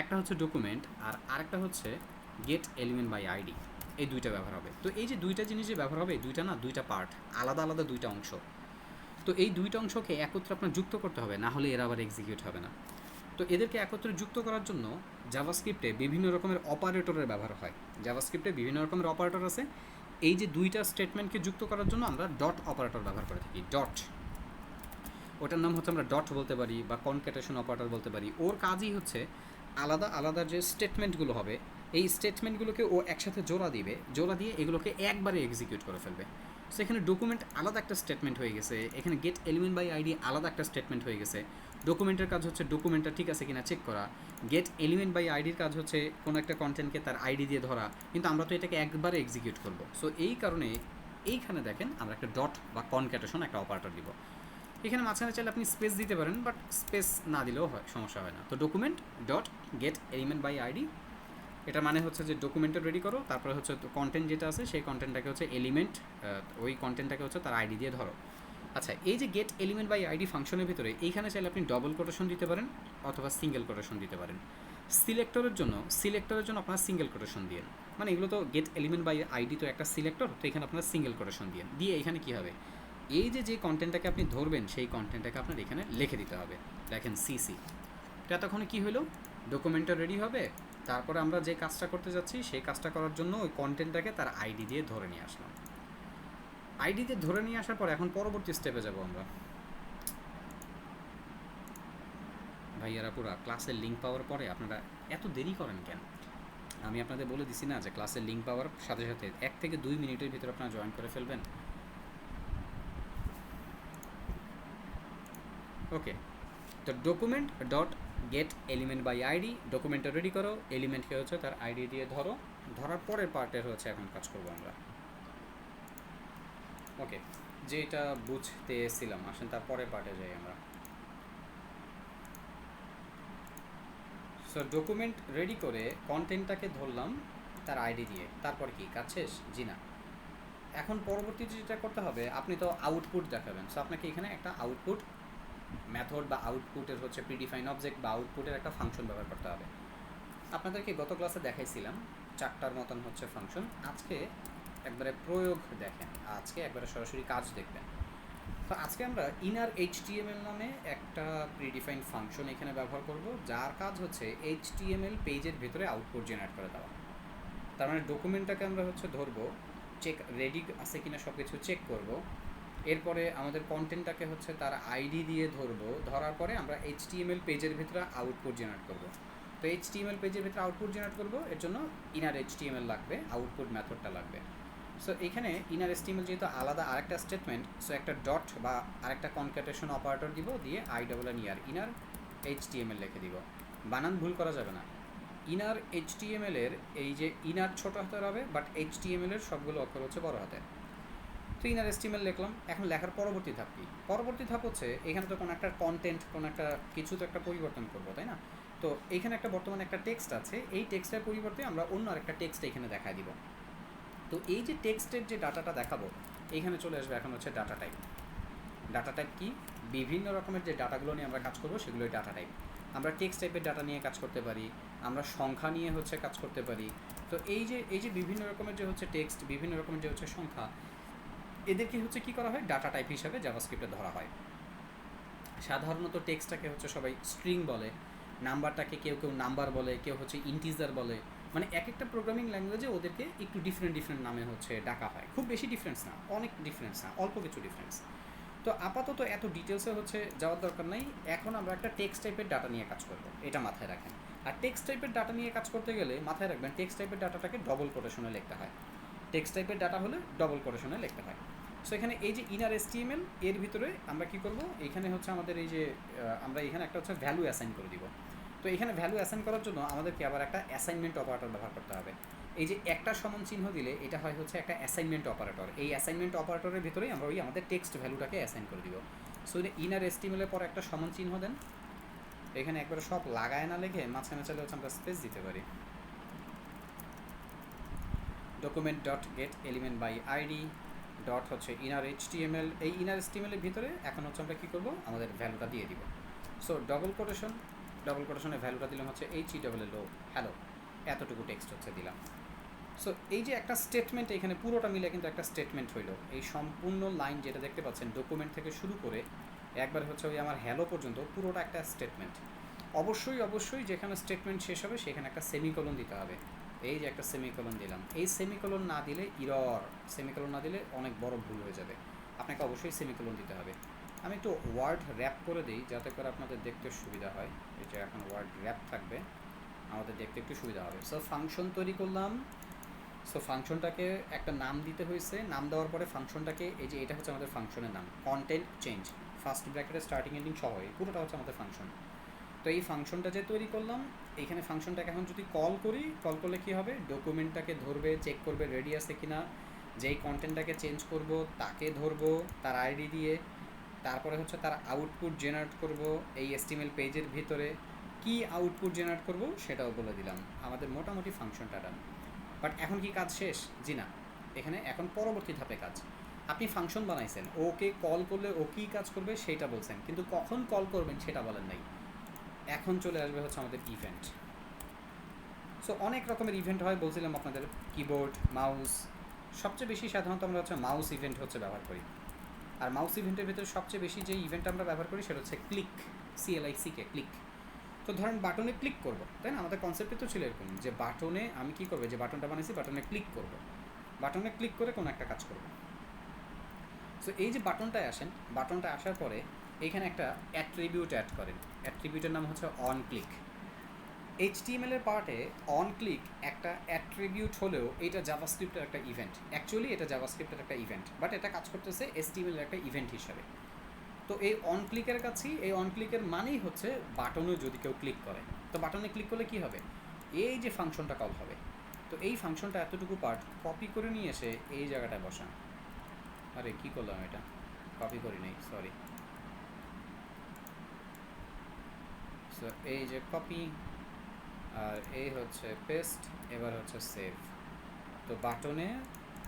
একটা হচ্ছে ডকুমেন্ট আর আরেকটা হচ্ছে গেট এলিমেন্ট বাই আইডি, এই দুইটা ব্যবহার হবে। তো এই যে দুইটা জিনিস যে ব্যবহার হবে, দুইটা পার্ট, আলাদা আলাদা দুইটা অংশ। তো এই দুইটা অংশকে একত্রে আপনার যুক্ত করতে হবে, না হলে এরা আবার এক্সিকিউট হবে না। তো এদেরকে একত্রে যুক্ত করার জন্য জাভাস্ক্রিপ্টে বিভিন্ন রকমের অপারেটরের ব্যবহার হয়। জাভাস্ক্রিপ্টে বিভিন্ন রকমের অপারেটর আছে। এই যে দুইটা স্টেটমেন্টকে যুক্ত করার জন্য আমরা ডট অপারেটর ব্যবহার করে থাকি। ওটার নাম হচ্ছে আমরা ডট বলতে পারি বা কনক্যাটেশন অপারেটর বলতে পারি। ওর কাজই হচ্ছে আলাদা আলাদা যে স্টেটমেন্টগুলো হবে এই স্টেটমেন্টগুলোকে ও একসাথে জোড়া দিবে, জোড়া দিয়ে এগুলোকে একবারে এক্সিকিউট করে ফেলবে। সো এখানে ডকুমেন্ট আলাদা একটা স্টেটমেন্ট হয়ে গেছে, এখানে গেট এলিমেন্ট বাই আইডি আলাদা একটা স্টেটমেন্ট হয়ে গেছে। ডকুমেন্টের কাজ হচ্ছে ডকুমেন্টটা ঠিক আছে কিনা চেক করা, গেট এলিমেন্ট বাই আইডির কাজ হচ্ছে কোনো একটা কন্টেন্টকে তার আইডি দিয়ে ধরা, কিন্তু আমরা তো এটাকে একবারে এক্সিকিউট করবো। সো এই কারণে এইখানে দেখেন আমরা একটা ডট বা কনক্যাটেশন একটা অপারেটর দিব। এখানে মাঝখানে চাইলে আপনি স্পেস দিতে পারেন, বাট স্পেস না দিলেও হয়, সমস্যা হয় না। তো document dot get element by ID, এটা মানে হচ্ছে যে ডকুমেন্টটা রেডি করো, তারপরে হচ্ছে কন্টেন্ট যেটা আছে সেই কন্টেন্টটাকে হচ্ছে এলিমেন্ট, ওই কন্টেন্টটাকে হচ্ছে তার আইডি দিয়ে ধরো। আচ্ছা, এই যে গেট এলিমেন্ট বাই আইডি ফাংশনের ভিতরে এইখানে চাইলে আপনি ডবল কোটেশন দিতে পারেন অথবা সিঙ্গেল কোটেশন দিতে পারেন। সিলেক্টরের জন্য আপনারা সিঙ্গেল কোটেশন দিন, মানে এগুলো তো গেট এলিমেন্ট বাই আইডি তো একটা সিলেক্টর, তো এখানে আপনারা সিঙ্গেল কোটেশন দিন। দিয়ে এখানে কী হবে, এই যে কন্টেন্টটাকে আপনি ধরবেন সেই কন্টেন্টটাকে আপনার এখানে লিখে দিতে হবে। দেখেন সিসি, তো এতক্ষণে কী হলো, ডকুমেন্টটা রেডি হবে, তারপরে আমরা যে কাজটা করতে যাচ্ছি সেই কাজটা করার জন্য ওই কন্টেন্টটাকে তার আইডি দিয়ে ধরে নিয়ে আসলাম। আইডি দিয়ে ধরে নিয়ে আসার পর এখন পরবর্তী স্টেপে যাব আমরা। ভাইয়ারা পুরা ক্লাসের লিঙ্ক পাওয়ার পরে আপনারা এত দেরি করেন কেন? আমি আপনাদের বলে দিছি না যে ক্লাসের লিঙ্ক পাওয়ার সাথে সাথে 1 থেকে 2 মিনিটের ভিতরে আপনারা জয়েন করে ফেলবেন। ওকে, তো document dot get element by ID, ডকুমেন্টটা রেডি করো, এলিমেন্টকে হচ্ছে তার আইডি দিয়ে ধরো, ধরার পরের পার্টের হচ্ছে এখন কাজ করবো আমরা। ওকে, যেটা বুঝতে এসেছিলাম, আসেন তার পরের পার্টে যাই আমরা। সো ডকুমেন্ট রেডি করে কন্টেন্টটাকে ধরলাম তার আইডি দিয়ে, তারপর কি কাজ শেষ? জি না, এখন পরবর্তীতে যেটা করতে হবে, আপনি তো আউটপুট দেখাবেন, সো আপনাকে এখানে একটা আউটপুট মেথড বা আউটপুটের হচ্ছে প্রিডিফাইন অবজেক্ট বা আউটপুটের একটা ফাংশন ব্যবহার করতে হবে। আপনাদেরকে গত ক্লাসে দেখাইছিলাম 4টার মতন হচ্ছে ফাংশন, আজকে একবারে প্রয়োগ দেখেন, আজকে একবারে সরাসরি কাজ দেখবেন। তো আজকে আমরা ইনার এইচটিএমএল নামে একটা প্রিডিফাইন্ড ফাংশন এখানে ব্যবহার করব, যার কাজ হচ্ছে এইচটিএমএল পেজের ভিতরে আউটপুট জেনারেট করে দেওয়া। তার মানে ডকুমেন্টটাকে আমরা হচ্ছে ধরবো, চেক রেডি আছে কিনা সব কিছু চেক করব, এরপরে আমাদের কন্টেন্টটাকে হচ্ছে তার আইডি দিয়ে ধরবো, ধরার পরে আমরা এইচটিএমএল পেজের ভিতরে আউটপুট জেনারেট করব। তো এইচটিএমএল পেজের ভিতরে আউটপুট জেনারেট করব, এর জন্য ইনার এইচটিএমএল লাগবে, আউটপুট মেথডটা লাগবে। সো এখানে ইনার এইচটিএমএল যেহেতু আলাদা আরেকটা স্টেটমেন্ট, সো একটা ডট বা আরেকটা কনক্যাটেশন অপারেটর দিব, দিয়ে INR ইনার এইচটিএমএল লিখে দিব। বানান ভুল করা যাবে না। ইনার এইচটিএমএল এর এই যে ইনার ছোট হাতের হবে, বাট এইচটিএমএল এর সবগুলো অক্ষর হচ্ছে বড় হাতের। তো ইনার এইচটিএমএল লিখলাম, এখন লেখার পরবর্তী ধাপ কি? পরবর্তী ধাপ হচ্ছে এখানে তো কোনো একটা কন্টেন্ট, কোনো একটা কিছু তো একটা পরিবর্তন করবো, তাই না? তো এখানে একটা বর্তমানে একটা টেক্সট আছে, এই টেক্সটের পরিবর্তে আমরা অন্য আরেকটা টেক্সট এখানে দেখায় দিব। তো এই যে টেক্সটের যে ডাটাটা দেখাবো, এইখানে চলে আসবে এখন হচ্ছে ডাটা টাইপ। ডাটা টাইপ কি? বিভিন্ন রকমের যে ডাটাগুলো নিয়ে আমরা কাজ করবো সেগুলোই ডাটা টাইপ। আমরা টেক্সট টাইপের ডাটা নিয়ে কাজ করতে পারি, আমরা সংখ্যা নিয়ে হচ্ছে কাজ করতে পারি। তো এই যে বিভিন্ন রকমের যে হচ্ছে টেক্সট, বিভিন্ন রকমের যে হচ্ছে সংখ্যা, এদেরকে হচ্ছে কী করা হয়, ডাটা টাইপ হিসাবে জাভাস্ক্রিপ্টে ধরা হয়। সাধারণত টেক্সটটাকে হচ্ছে সবাই স্ট্রিং বলে, নাম্বারটাকে কেউ কেউ নাম্বার বলে, কেউ হচ্ছে ইন্টিজার বলে, মানে এক একটা প্রোগ্রামিং ল্যাঙ্গুয়েজে ওদেরকে একটু ডিফারেন্ট নামে হচ্ছে ডাকা হয়। খুব বেশি ডিফারেন্স না, অনেক ডিফারেন্স না, অল্প কিছু ডিফারেন্স। তো আপাতত এত ডিটেলসে হচ্ছে যাওয়ার দরকার নাই, এখন আমরা একটা টেক্সট টাইপের ডাটা নিয়ে কাজ করবো, এটা মাথায় রাখেন। আর টেক্সট টাইপের ডাটা নিয়ে কাজ করতে গেলে মাথায় রাখবেন, টেক্সট টাইপের ডাটাটাকে ডবল কোটেশনে লিখতে হয়। টেক্সট টাইপের ডাটা হলে ডবল কোটেশনে লিখতে হয়। সো এখানে এই যে ইনার এইচটিএমএল এর ভিতরে আমরা কি করব, এখানে হচ্ছে আমাদের এই যে আমরা এখানে একটা হচ্ছে ভ্যালু অ্যাসাইন করে দিব। তো এখানে ভ্যালু অ্যাসাইন করার জন্য আমাদেরকে আবার একটা অ্যাসাইনমেন্ট অপারেটর ব্যবহার করতে হবে। এই যে একটা সমান চিহ্ন দিলে এটা হয় হচ্ছে একটা অ্যাসাইনমেন্ট অপারেটর, এই অ্যাসাইনমেন্ট অপারেটরের ভিতরেই আমরা ওই আমাদের টেক্সট ভ্যালুটাকে অ্যাসাইন করে দিব। সো ইনার এইচটিএমএলের পর একটা সমান চিহ্ন দেন, এখানে একবারে সব লাগায় না লেগে মাঝখানে চলে হচ্ছে আমরা স্পেস দিতে পারি। Document dot get element by ID dot হচ্ছে ইনার এইচটিএমএল, এই ইনার এইচটিএমএলের ভিতরে এখন হচ্ছে আমরা কী করবো, আমাদের ভ্যালুটা দিয়ে দিব। সো ডবল কোটেশনে ভ্যালুটা দিলাম হচ্ছে HELLO, হ্যালো, এতটুকু টেক্সট হচ্ছে দিলাম। সো এই যে একটা স্টেটমেন্ট, এখানে পুরোটা মিলে কিন্তু একটা স্টেটমেন্ট হইলো। এই সম্পূর্ণ লাইন যেটা দেখতে পাচ্ছেন ডকুমেন্ট থেকে শুরু করে একবার হচ্ছে ওই আমার হ্যালো পর্যন্ত পুরোটা একটা স্টেটমেন্ট। অবশ্যই যেখানে স্টেটমেন্ট শেষ হবে সেখানে একটা সেমিকোলন দিতে হবে। এই যে একটা সেমিকোলন দিলাম, এই সেমিকোলন না দিলে ইরর, সেমিকোলন না দিলে অনেক বড় ভুল হয়ে যাবে, আপনাকে অবশ্যই সেমিকোলন দিতে হবে। আমি একটু ওয়ার্ড র্যাপ করে দিই যাতে করে আপনাদের দেখতে সুবিধা হয়। এই যে এখন ওয়ার্ড র্যাপ থাকবে, আমাদের দেখতে একটু সুবিধা হবে। সো ফাংশন তৈরি করলাম। সো ফাংশনটাকে একটা নাম দিতে হয়েছে, নাম দেওয়ার পরে ফাংশনটাকে, এই যে এটা হচ্ছে আমাদের ফাংশনের নাম, কন্টেন্ট চেঞ্জ, ফার্স্ট ব্র্যাকেটে স্টার্টিং এন্ডিং সহ এই পুরোটা হচ্ছে আমাদের ফাংশন। তো এই ফাংশনটা যে তৈরি করলাম, এইখানে ফাংশনটাকে এখন যদি কল করি, কল করলে কী হবে, ডকুমেন্টটাকে ধরবে, চেক করবে রেডি আছে কিনা, যেই কন্টেন্টটাকে চেঞ্জ করব তাকে ধরবো তার আইডি দিয়ে, তারপরে হচ্ছে তার আউটপুট জেনারেট করব এই HTML পেজের ভিতরে। কি আউটপুট জেনারেট করব সেটাও বলে দিলাম। আমাদের মোটামুটি ফাংশনটা ডান। বাট এখন কি কাজ শেষ? জি না, এখানে এখন পরবর্তী ধাপে কাজ। আপনি ফাংশন বানাইছেন, ওকে কল করলে ও কী কাজ করবে সেইটা বলছেন, কিন্তু কখন কল করবেন সেটা বলেন নাই। এখন চলে আসবে হচ্ছে আমাদের ইভেন্ট। সো অনেক রকমের ইভেন্ট হয় বলছিলাম আপনাদের, কিবোর্ড, মাউস। সবচেয়ে বেশি সাধারণত আমরা হচ্ছে মাউস ইভেন্ট হচ্ছে ব্যবহার করি। আর মাউস ইভেন্টের ভিতরে সবচেয়ে বেশি যে ইভেন্ট আমরা ব্যবহার করি সেটা হচ্ছে ক্লিক, CLICK, ক্লিক। তো ধরেন বাটনে ক্লিক করব, তাই না? আমাদের কনসেপ্টে তো ছিল এরকম যে বাটনে আমি কী করবো, যে বাটনটা বানিয়েছি বাটনে ক্লিক করব, বাটনে ক্লিক করে কোনো একটা কাজ করব। সো এই যে বাটনটায় আসেন, বাটনটা আসার পরে এইখানে একটা অ্যাট্রিবিউট অ্যাড করেন। অ্যাট্রিবিউটের নাম হচ্ছে অন ক্লিক। HTML এর পার্টে অন ক্লিক একটা অ্যাট্রিবিউট হলেও এটা জাভাস্ক্রিপ্টের একটা ইভেন্ট। অ্যাকচুয়ালি এটা জাভাস্ক্রিপ্টের একটা ইভেন্ট, বাট এটা কাজ করতেছে HTML এর একটা ইভেন্ট হিসাবে। তো এই অন ক্লিকের কাছেই, এই অন ক্লিকের মানেই হচ্ছে বাটনে যদি কেউ ক্লিক করে, তো বাটনে ক্লিক করলে কী হবে, এই যে ফাংশনটা কল হবে। তো এই ফাংশনটা এতটুকু পার্ট কপি করে নিয়ে এসে এই জায়গাটায় বসান। আরে কী করলাম, এটা কপি করি নাই, সরি। সো এই যে কপি, আর এই হচ্ছে পেস্ট, এবার হচ্ছে সেভ। তো বাটনে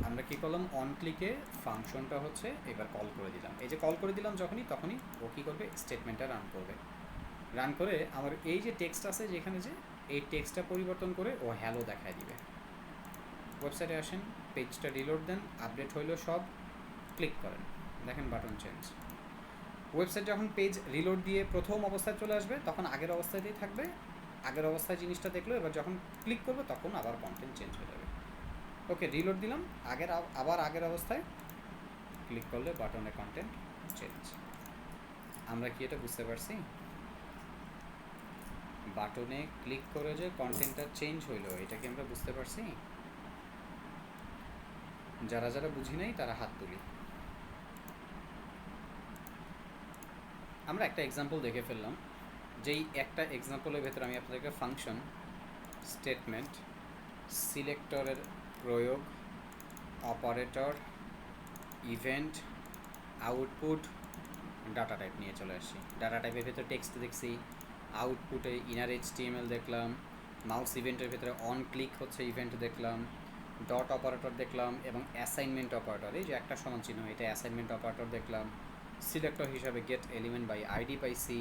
আমরা কী করলাম, অন ক্লিকে ফাংশনটা হচ্ছে এবার কল করে দিলাম। এই যে কল করে দিলাম যখনই, তখনই ও কী করবে, স্টেটমেন্টটা রান করবে। রান করে আমার এই যে টেক্সট আছে যেখানে, যে এই টেক্সটটা পরিবর্তন করে ও হ্যালো দেখায় দিবে। ওয়েবসাইটে আসেন, পেজটা রিলোড দেন, আপডেট হইলো সব, ক্লিক করেন, দেখেন বাটন চেঞ্জ। ওয়েবসাইট যখন পেজ রিলোড দিয়ে প্রথম অবস্থায় চলে আসবে তখন আগের অবস্থাতেই থাকবে, আগের অবস্থায় জিনিসটা দেখলো, এবার যখন ক্লিক করবে তখন আবার কন্টেন্ট চেঞ্জ হয়ে যাবে। ওকে, রিলোড দিলাম, আবার আগের অবস্থায় ক্লিক করলে বাটনে কন্টেন্ট চেঞ্জ। আমরা কি এটা বুঝতে পারছি? বাটনে ক্লিক করে যে কন্টেন্টটা চেঞ্জ হইলো, এটা কি আমরা বুঝতে পারছি? যারা যারা বুঝি নাই তারা হাত তুলি। আমরা একটা এক্সাম্পল দেখে ফেললাম, যেই একটা এক্সাম্পলের ভেতরে আমি আপনাদেরকে ফাংশন, স্টেটমেন্ট, সিলেক্টরের প্রয়োগ, operator, event, output, data type নিয়ে চলে আসছি। ডাটা টাইপের ভেতরে টেক্সট দেখছি, আউটপুটে ইনার HTML দেখলাম, মাউস ইভেন্টের ভেতরে অন ক্লিক হচ্ছে ইভেন্ট দেখলাম, ডট অপারেটর দেখলাম, এবং অ্যাসাইনমেন্ট অপারেটর, এই যে একটা সমান চিহ্ন, এটা অ্যাসাইনমেন্ট অপারেটর দেখলাম। সিলেক্টর হিসাবে গেট এলিমেন্ট বাই আইডি পাইছি।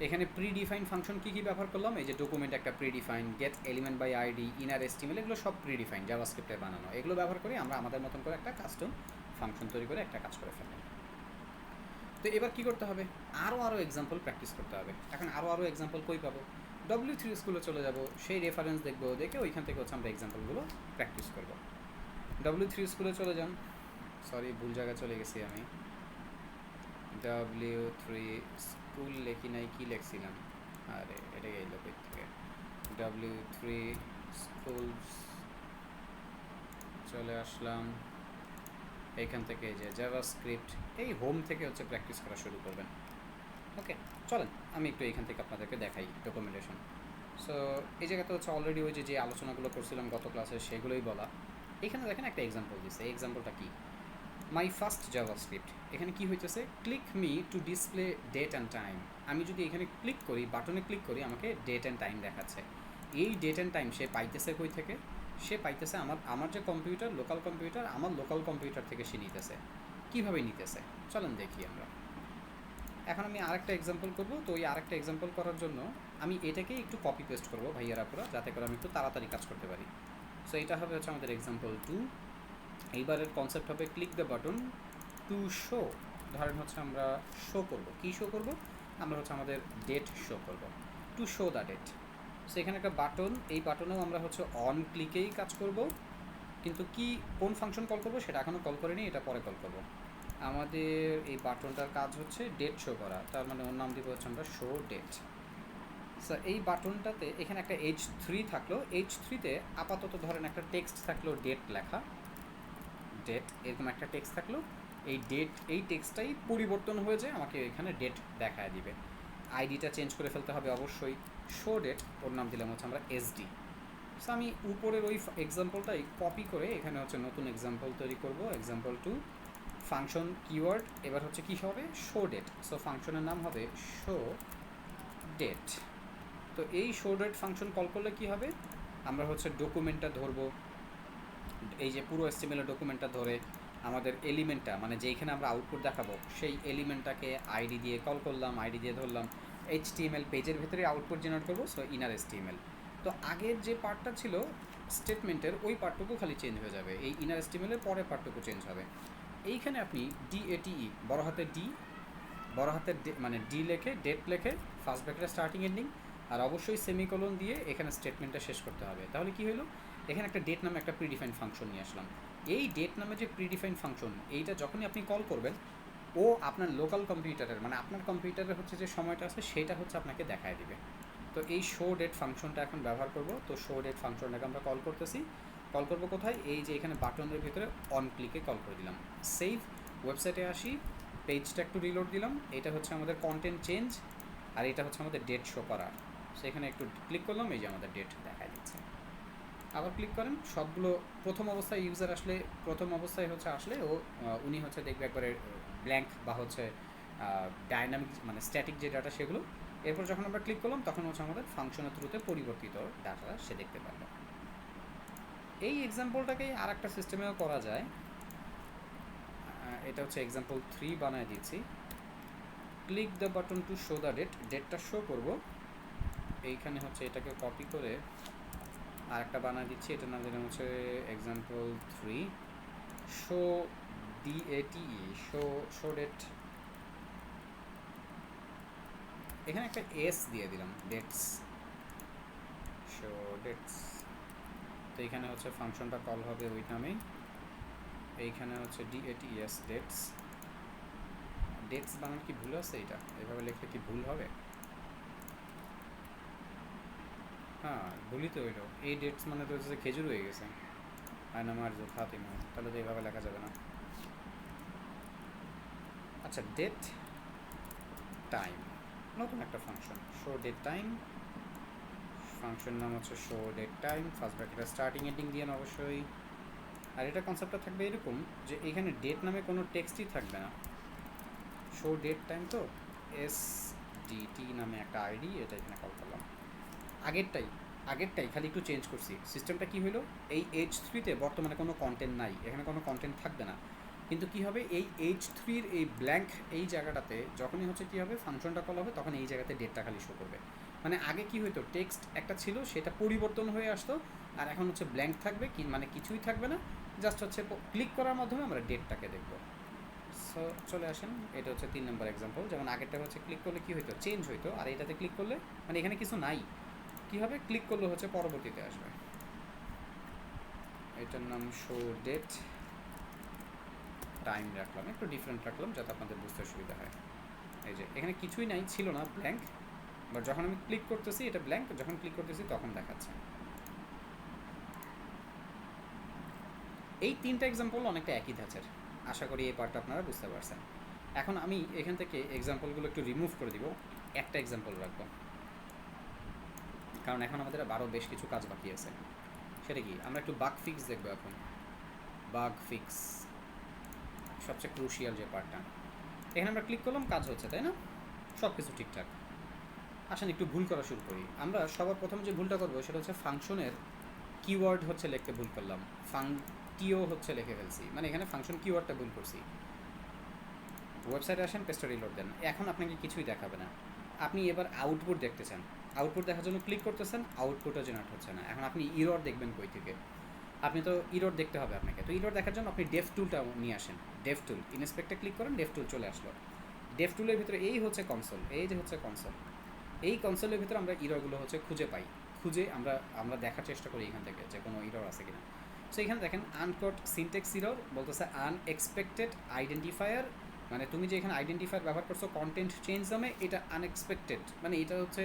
এখানে প্রিডিফাইন ফাংশন কী কী ব্যবহার করলাম, এই যে ডকুমেন্ট একটা predefine, get element by ID, inner HTML, এগুলো সব প্রিডিফাইন, জাভাস্ক্রিপ্টে বানানো। এগুলো ব্যবহার করে আমরা আমাদের মতন করে একটা কাস্টম ফাংশন তৈরি করে একটা কাজ করে ফেললাম। তো এবার কী করতে হবে, আরও এক্সাম্পল প্র্যাকটিস করতে হবে। এখন আরও এক্সাম্পল কই পাবো, W3 স্কুলে চলে যাব, সেই রেফারেন্স দেখবো, দেখে ওইখান থেকে হচ্ছে আমরা এক্সাম্পলগুলো প্র্যাকটিস করব। W3 স্কুলে চলে যান, সরি ভুল জায়গায় চলে গেছি আমি, W3 স্কুল লেখি নাই, কী লিখছিলাম, আরে এটা গেল কই থেকে, W3 স্কুল চলে আসলাম, এইখান থেকে যে জাভাস্ক্রিপ্ট, এই হোম থেকে হচ্ছে প্র্যাকটিস করা শুরু করবেন। ওকে, চলেন আমি একটু এইখান থেকে আপনাদেরকে দেখাই ডকুমেন্টেশন। সো এই জায়গাতে হচ্ছে অলরেডি ওই যে আলোচনাগুলো করছিলাম গত ক্লাসে সেগুলোই বলা। এখানে দেখেন একটা এক্সাম্পল দিচ্ছে, এই এক্সাম্পলটা কি, মাই ফার্স্ট জাভাস্ক্রিপ্ট। এখানে কি হইতেছে, click me to display date and time. আমি যদি এখানে ক্লিক করি, বাটনে ক্লিক করি, আমাকে ডেট অ্যান্ড টাইম দেখাচ্ছে। এই ডেট অ্যান্ড টাইম সে পাইতেছে কই থেকে, সে পাইতেছে আমার যে কম্পিউটার, লোকাল কম্পিউটার, আমার লোকাল কম্পিউটার থেকে সে নিতেছে। কীভাবে নিতেছে চলেন দেখি আমরা। এখন আমি আরেকটা এক্সাম্পল করব। তো ওই আরেকটা এক্সাম্পল করার জন্য আমি এটাকে একটু কপি পেস্ট করবো ভাইয়ারা পুরো, যাতে করে আমি একটু তাড়াতাড়ি কাজ করতে পারি। সো এটা হবে হচ্ছে আমাদের এক্সাম্পল 2। এইবারের কনসেপ্ট হবে click the button to show. ধরেন হচ্ছে আমরা শো করব, কী শো করব, আমরা হচ্ছে আমাদের ডেট শো করব, to show the date. So এখানে একটা বাটন, এই বাটনেও আমরা হচ্ছে অন ক্লিকেই কাজ করব, কিন্তু কি কোন ফাংশন কল করব সেটা এখনও কল করিনি, এটা পরে কল করব। আমাদের এই বাটনটার কাজ হচ্ছে ডেট শো করা, তার মানে ওর নাম দিব হচ্ছে আমরা শো ডেট। সো এই বাটনটাতে এখানে একটা H3 থাকলো, H3-তে আপাতত ধরেন একটা টেক্সট থাকলো ডেট লেখা, ডেট এরকম একটা টেক্সট থাকলো। এই টেক্সটটাই পরিবর্তন হয়ে যায়, আমাকে এখানে ডেট দেখায় দিবে। আইডিটা চেঞ্জ করে ফেলতে হবে অবশ্যই। শো ডেট ওর নাম দিলাম হচ্ছে আমরা SD। সো আমি উপরের ওই এক্সাম্পলটাই কপি করে এখানে হচ্ছে নতুন এক্সাম্পল তৈরি করব, এক্সাম্পল 2 ফাংশন কিওয়ার্ড এবার হচ্ছে কী হবে, শো ডেট। সো ফাংশনের নাম হবে শো ডেট। তো এই শো ডেট ফাংশন কল করলে কী হবে, আমরা হচ্ছে ডকুমেন্টটা ধরবো, এই যে পুরো HTML ডকুমেন্টটা ধরে আমাদের এলিমেন্টটা মানে যেইখানে আমরা আউটপুট দেখাবো সেই এলিমেন্টটাকে আইডি দিয়ে কল করলাম, আইডি দিয়ে ধরলাম, HTML পেজের ভেতরে আউটপুট জেনারেট করবো। So inner HTML। তো আগের যে পার্টটা ছিল স্টেটমেন্টের ওই পার্টটুকু খালি চেঞ্জ হয়ে যাবে, এই ইনার HTML-এর পরের পার্টটুকু চেঞ্জ হবে। এইখানে আপনি DATE বড় হাতের ডি, বড় হাতের মানে ডি লেখে, ডেট লেখে, ফার্স্ট ব্র্যাকেটের স্টার্টিং এন্ডিং, আর অবশ্যই সেমিকোলন দিয়ে এখানে স্টেটমেন্টটা শেষ করতে হবে। তাহলে কি হলো, এখানে একটা ডেট নামে একটা প্রিডিফাইন্ড ফাংশন নিয়ে আসলাম। এই ডেট নামে যে প্রিডিফাইন্ড ফাংশন, এইটা যখনই আপনি কল করবেন ও আপনার লোকাল কম্পিউটারের মানে আপনার কম্পিউটারের হচ্ছে যে সময়টা আছে সেটা হচ্ছে আপনাকে দেখায় দিবে। তো এই শো ডেট ফাংশনটা এখন ব্যবহার করব। তো শো ডেট ফাংশনটাকে আমরা কল করতেছি, কল করবো কোথায়, এই যে এখানে বাটনের ভিতরে অন ক্লিকে কল করে দিলাম। সেভ, ওয়েবসাইটে আসি, পেজটা একটু রিলোড দিলাম, এটা হচ্ছে আমাদের কন্টেন্ট চেঞ্জ, আর এটা হচ্ছে আমাদের ডেট শো করার। সেখানে একটু ক্লিক করলাম, এই যে আমাদের ডেট দেখা দিচ্ছে। আবার ক্লিক করেন, সবগুলো প্রথম অবস্থায় ইউজার আসলে, প্রথম অবস্থায় হচ্ছে আসলে উনি হচ্ছে দেখবে একবারে ব্ল্যাঙ্ক বা হচ্ছে ডাইনামিক মানে স্ট্যাটিক যে ডাটা সেগুলো। এরপর যখন আমরা ক্লিক করলাম তখন হচ্ছে আমাদের ফাংশনের থ্রুতে পরিবর্তিত ডাটা সে দেখতে পারবে। এই এক্সাম্পলটাকেই আর একটা সিস্টেমেও করা যায়। এটা হচ্ছে এক্সাম্পল 3 বানায় দিয়েছি। Click the button to show the date, ডেটটা শো করব। এইখানে হচ্ছে এটাকে কপি করে আর একটা বানিয়ে দিচ্ছি, এটার নাম দিলাম হচ্ছে example 3 show DATE, show date. এখানে একটা এস দিয়ে দিলাম, ডেটস, শো ডেটস। তো এখানে হচ্ছে ফাংশনটা কল হবে ওই নামেই। এইখানে হচ্ছে DATES ডেটস। ডেটস বানান কি ভুল আছে, এটা এভাবে লিখলে কি ভুল হবে? হ্যাঁ ভুলই তো হইলো, এই ডেটস মানে তো হচ্ছে খেজুর হয়ে গেছে, আয়না মারজো ফাতিমা, তাহলে তো এইভাবে লেখা যাবে না। আচ্ছা, ডেট টাইম, নতুন একটা function show date time. Function নাম হচ্ছে শো ডেট টাইম, ফার্স্ট ব্র্যাকেটের স্টার্টিং এন্ডিং দিয়ে অবশ্যই। আর এটা কনসেপ্টটা থাকবে এরকম যে এখানে ডেট নামে কোনো টেক্সটই থাকবে না, শো ডেট টাইম। তো SDT নামে একটা আইডি, এটা এখানে কল করলাম। আগেরটাই খালি একটু চেঞ্জ করছি। সিস্টেমটা কী হলো, এই H3-তে বর্তমানে কোনো কন্টেন্ট নাই, এখানে কোনো কন্টেন্ট থাকবে না। কিন্তু কী হবে, এই H3-র এই ব্ল্যাঙ্ক এই জায়গাটাতে যখনই হচ্ছে কী হবে ফাংশনটা কল হবে তখন এই জায়গাতে ডেটটা খালি শো করবে। মানে আগে কী হতো, টেক্সট একটা ছিল সেটা পরিবর্তন হয়ে আসতো, আর এখন হচ্ছে ব্ল্যাঙ্ক থাকবে, কি মানে কিছুই থাকবে না, জাস্ট হচ্ছে ক্লিক করার মাধ্যমে আমরা ডেটটাকে দেখবো। সো চলে আসেন, এটা হচ্ছে 3 নম্বর এক্সাম্পল। যেমন আগেরটা হচ্ছে ক্লিক করলে কী হতো, চেঞ্জ হইতো, আর এটাতে ক্লিক করলে মানে এখানে কিছু নাই, কী হবে, ক্লিক করলে হচ্ছে পরবর্তীতে আসবে। এটার নাম শো ডেট টাইম রাখলাম, একটু ডিফারেন্ট রাখলাম যাতে আপনাদের বুঝতে সুবিধা হয়। এই যে এখানে কিছুই নাই, ছিল না, ব্ল্যাঙ্ক, বাট যখন আমি ক্লিক করতেছি এটা ব্ল্যাঙ্ক, যখন ক্লিক করতেছি তখন দেখাচ্ছে। এই 3টা এক্সাম্পল অনেকটা একই ধাঁচের, আশা করি এই পার্টটা আপনারা বুঝতে পারছেন। এখন আমি এখান থেকে এক্সাম্পলগুলো একটু রিমুভ করে দিব, একটা এক্সাম্পল রাখবো, কারণ এখন আমাদের আরও বেশ কিছু কাজ বাকি আছে। সেটা কি, আমরা একটু বাগ ফিক্স দেখবো এখন। বাগ ফিক্স সবচেয়ে ক্রুশিয়াল যে পার্টটা। এখানে আমরা ক্লিক করলাম, কাজ হচ্ছে, তাই না, সব কিছু ঠিকঠাক। আসেন একটু ভুল করা শুরু করি। আমরা সবার প্রথম যে ভুলটা করবো সেটা হচ্ছে ফাংশনের কিওয়ার্ড হচ্ছে লিখতে ভুল করলাম, ফাংটিও হচ্ছে লিখে ফেলছি, মানে এখানে ফাংশন কিওয়ার্ডটা ভুল করছি। ওয়েবসাইটে আসেন, পেজটা রিলোড দেন, এখন আপনাকে কিছুই দেখাবে না। আপনি এবার আউটপুট দেখতে চান, আউটপুট দেখার জন্য ক্লিক করতেছেন, আউটপুটও জেনারেট হচ্ছে না। এখন আপনি ইরর দেখবেন কই থেকে, আপনি তো ইরর দেখতে হবে আপনাকে। তো ইরর দেখার জন্য আপনি ডেভ টুলটা নিয়ে আসেন, ডেভ টুল, ইনস্পেক্টে ক্লিক করেন, ডেভ টুল চলে আসলো। ডেভ টুলের ভিতরে এই হচ্ছে কনসোল, এই যে হচ্ছে কনসোল, এই কনসোলের ভিতরে আমরা ইররগুলো হচ্ছে খুঁজে পাই, খুঁজে আমরা দেখার চেষ্টা করি এখান থেকে যে কোনো ইরর আছে কিনা। সো এখানে দেখেন আনকট সিনটেক্স ইরর বলতেছে আনএক্সপেক্টেড আইডেন্টিফায়ার, মানে তুমি যে এখানে আইডেন্টিফায়ার ব্যবহার করছো কন্টেন্ট চেঞ্জ নামে, এটা আনএক্সপেক্টেড, মানে এটা হচ্ছে